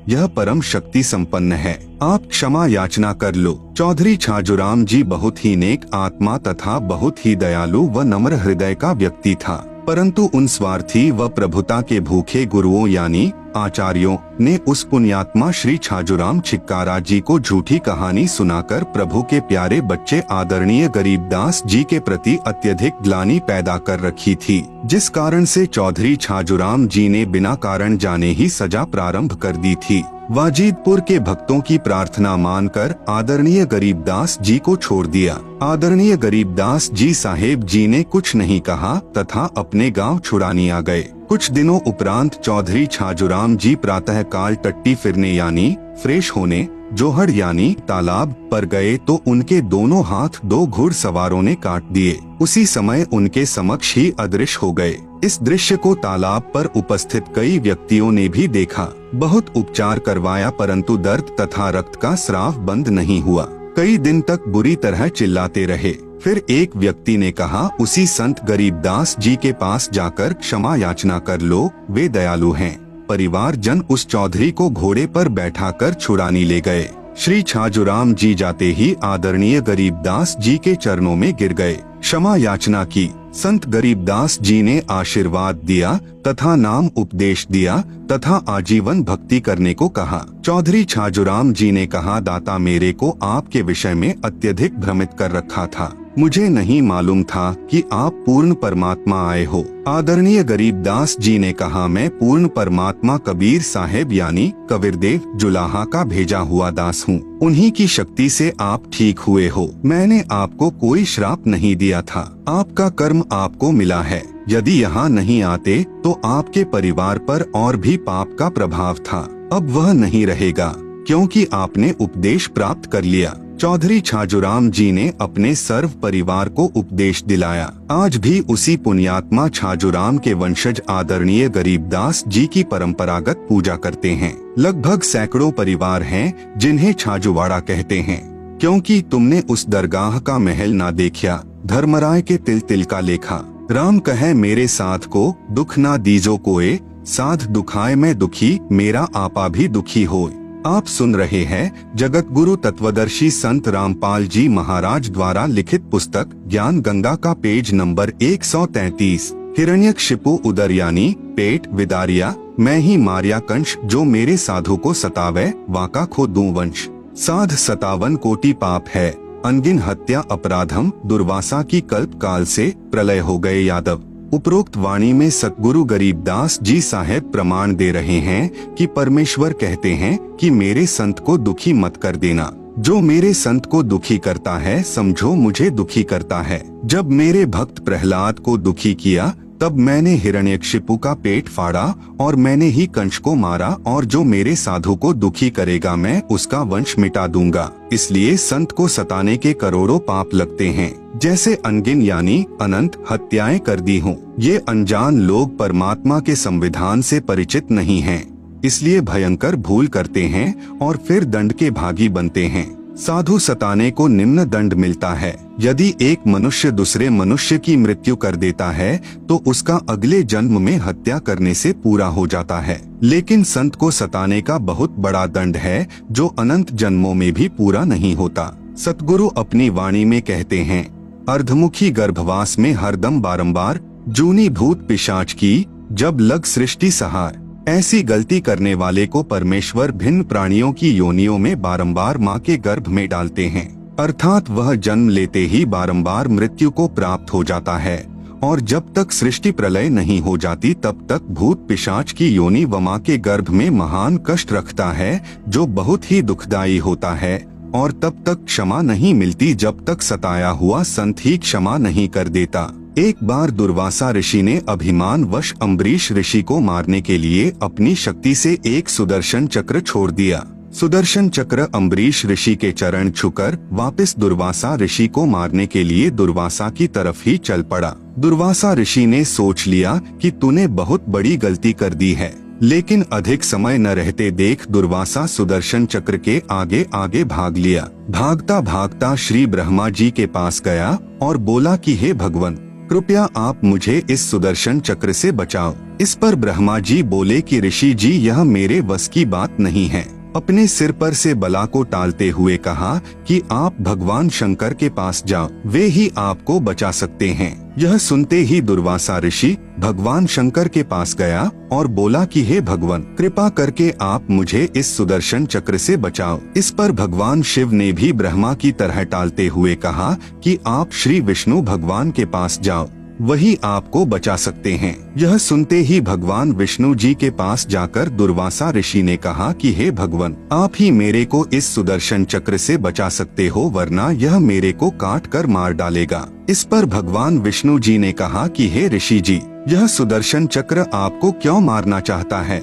यह परम शक्ति संपन्न है, आप क्षमा याचना कर लो। चौधरी छाजूराम जी बहुत ही नेक आत्मा तथा बहुत ही दयालु व नम्र हृदय का व्यक्ति था, परंतु उन स्वार्थी व प्रभुता के भूखे गुरुओं यानी आचार्यों ने उस पुण्यात्मा श्री छाजूराम छिक्कारा जी को झूठी कहानी सुनाकर प्रभु के प्यारे बच्चे आदरणीय गरीबदास जी के प्रति अत्यधिक ग्लानि पैदा कर रखी थी, जिस कारण से चौधरी छाजूराम जी ने बिना कारण जाने ही सजा प्रारंभ कर दी थी। वाजिदपुर के भक्तों की प्रार्थना मानकर आदरणीय गरीबदास जी को छोड़ दिया। आदरणीय गरीबदास जी साहेब जी ने कुछ नहीं कहा तथा अपने गांव छुड़ाने आ गए। कुछ दिनों उपरांत चौधरी छाजूराम जी प्रातः काल टट्टी फिरने यानी फ्रेश होने जोहड़ यानी तालाब पर गए तो उनके दोनों हाथ 2 घुड़सवारों ने काट दिए। उसी समय उनके समक्ष ही अदृश्य हो गए। इस दृश्य को तालाब पर उपस्थित कई व्यक्तियों ने भी देखा। बहुत उपचार करवाया परंतु दर्द तथा रक्त का स्राव बंद नहीं हुआ। कई दिन तक बुरी तरह चिल्लाते रहे। फिर एक व्यक्ति ने कहा, उसी संत गरीबदास जी के पास जाकर क्षमा याचना कर लो, वे दयालु हैं। परिवार जन उस चौधरी को घोड़े पर बैठाकर छुड़ाने ले गए। श्री छाजूराम जी जाते ही आदरणीय गरीबदास जी के चरणों में गिर गए, क्षमा याचना की। संत गरीबदास जी ने आशीर्वाद दिया तथा नाम उपदेश दिया तथा आजीवन भक्ति करने को कहा। चौधरी छाजूराम जी ने कहा, दाता मेरे को आपके विषय में अत्यधिक भ्रमित कर रखा था, मुझे नहीं मालूम था कि आप पूर्ण परमात्मा आए हो। आदरणीय गरीबदास जी ने कहा, मैं पूर्ण परमात्मा कबीर साहेब यानी कबीरदेव जुलाहा का भेजा हुआ दास हूँ, उन्हीं की शक्ति से आप ठीक हुए हो। मैंने आपको कोई श्राप नहीं दिया था, आपका कर्म आपको मिला है। यदि यहाँ नहीं आते तो आपके परिवार पर और भी पाप का प्रभाव था, अब वह नहीं रहेगा क्योंकि आपने उपदेश प्राप्त कर लिया। चौधरी छाजूराम जी ने अपने सर्व परिवार को उपदेश दिलाया। आज भी उसी पुण्यात्मा छाजूराम के वंशज आदरणीय गरीबदास जी की परंपरागत पूजा करते हैं। लगभग सैकड़ों परिवार हैं जिन्हें छाजूवाड़ा कहते हैं, क्योंकि तुमने उस दरगाह का महल ना देखा, धर्मराय के तिल तिल का लेखा। राम कहे मेरे साथ को दुख ना दीजो कोए, साध दुखाए मैं दुखी, मेरा आपा भी दुखी होए। आप सुन रहे हैं जगत गुरु तत्वदर्शी संत रामपाल जी महाराज द्वारा लिखित पुस्तक ज्ञान गंगा का पेज नंबर 133। हिरण्यकशिपु उदरयानी पेट विदारिया, मैं ही मारिया कंश जो मेरे साधु को सतावे, वाका खो दूं वंश। साध 57 कोटि पाप है, अनगिन हत्या अपराधम, दुर्वासा की कल्प काल से प्रलय हो गए यादव। उपरोक्त वाणी में सतगुरु गरीबदास जी साहेब प्रमाण दे रहे हैं कि परमेश्वर कहते हैं कि मेरे संत को दुखी मत कर देना। जो मेरे संत को दुखी करता है समझो मुझे दुखी करता है। जब मेरे भक्त प्रहलाद को दुखी किया तब मैंने हिरण्यकशिपु का पेट फाड़ा और मैंने ही कंश को मारा, और जो मेरे साधु को दुखी करेगा मैं उसका वंश मिटा दूंगा। इसलिए संत को सताने के करोड़ों पाप लगते हैं, जैसे अनगिन यानी अनंत हत्याएं कर दी हूँ। ये अनजान लोग परमात्मा के संविधान से परिचित नहीं हैं, इसलिए भयंकर भूल करते हैं और फिर दंड के भागी बनते हैं। साधु सताने को निम्न दंड मिलता है। यदि एक मनुष्य दूसरे मनुष्य की मृत्यु कर देता है तो उसका अगले जन्म में हत्या करने से पूरा हो जाता है, लेकिन संत को सताने का बहुत बड़ा दंड है जो अनंत जन्मों में भी पूरा नहीं होता। सतगुरु अपनी वाणी में कहते हैं, अर्धमुखी गर्भवास में हरदम बारंबार, जूनी भूत पिशाच की जब लग सृष्टि सहार। ऐसी गलती करने वाले को परमेश्वर भिन्न प्राणियों की योनियों में बारंबार माँ के गर्भ में डालते हैं, अर्थात वह जन्म लेते ही बारंबार मृत्यु को प्राप्त हो जाता है, और जब तक सृष्टि प्रलय नहीं हो जाती तब तक भूत पिशाच की योनि व माँ के गर्भ में महान कष्ट रखता है, जो बहुत ही दुखदायी होता है, और तब तक क्षमा नहीं मिलती जब तक सताया हुआ संत ही क्षमा नहीं कर देता। एक बार दुर्वासा ऋषि ने अभिमान वश अम्बरीश ऋषि को मारने के लिए अपनी शक्ति से एक सुदर्शन चक्र छोड़ दिया। सुदर्शन चक्र अम्बरीश ऋषि के चरण छूकर वापस दुर्वासा ऋषि को मारने के लिए दुर्वासा की तरफ ही चल पड़ा। दुर्वासा ऋषि ने सोच लिया कि तूने बहुत बड़ी गलती कर दी है, लेकिन अधिक समय न रहते देख दुर्वासा सुदर्शन चक्र के आगे आगे भाग लिया। भागता भागता श्री ब्रह्मा जी के पास गया और बोला कि हे भगवान, कृपया आप मुझे इस सुदर्शन चक्र से बचाओ। इस पर ब्रह्मा जी बोले कि ऋषि जी, यह मेरे वश की बात नहीं है। अपने सिर पर से बला को टालते हुए कहा कि आप भगवान शंकर के पास जाओ, वे ही आपको बचा सकते हैं। यह सुनते ही दुर्वासा ऋषि भगवान शंकर के पास गया और बोला कि हे भगवान, कृपा करके आप मुझे इस सुदर्शन चक्र से बचाओ। इस पर भगवान शिव ने भी ब्रह्मा की तरह टालते हुए कहा कि आप श्री विष्णु भगवान के पास जाओ, वही आपको बचा सकते हैं। यह सुनते ही भगवान विष्णु जी के पास जाकर दुर्वासा ऋषि ने कहा कि हे भगवान, आप ही मेरे को इस सुदर्शन चक्र से बचा सकते हो, वरना यह मेरे को काट कर मार डालेगा। इस पर भगवान विष्णु जी ने कहा कि हे ऋषि जी, यह सुदर्शन चक्र आपको क्यों मारना चाहता है?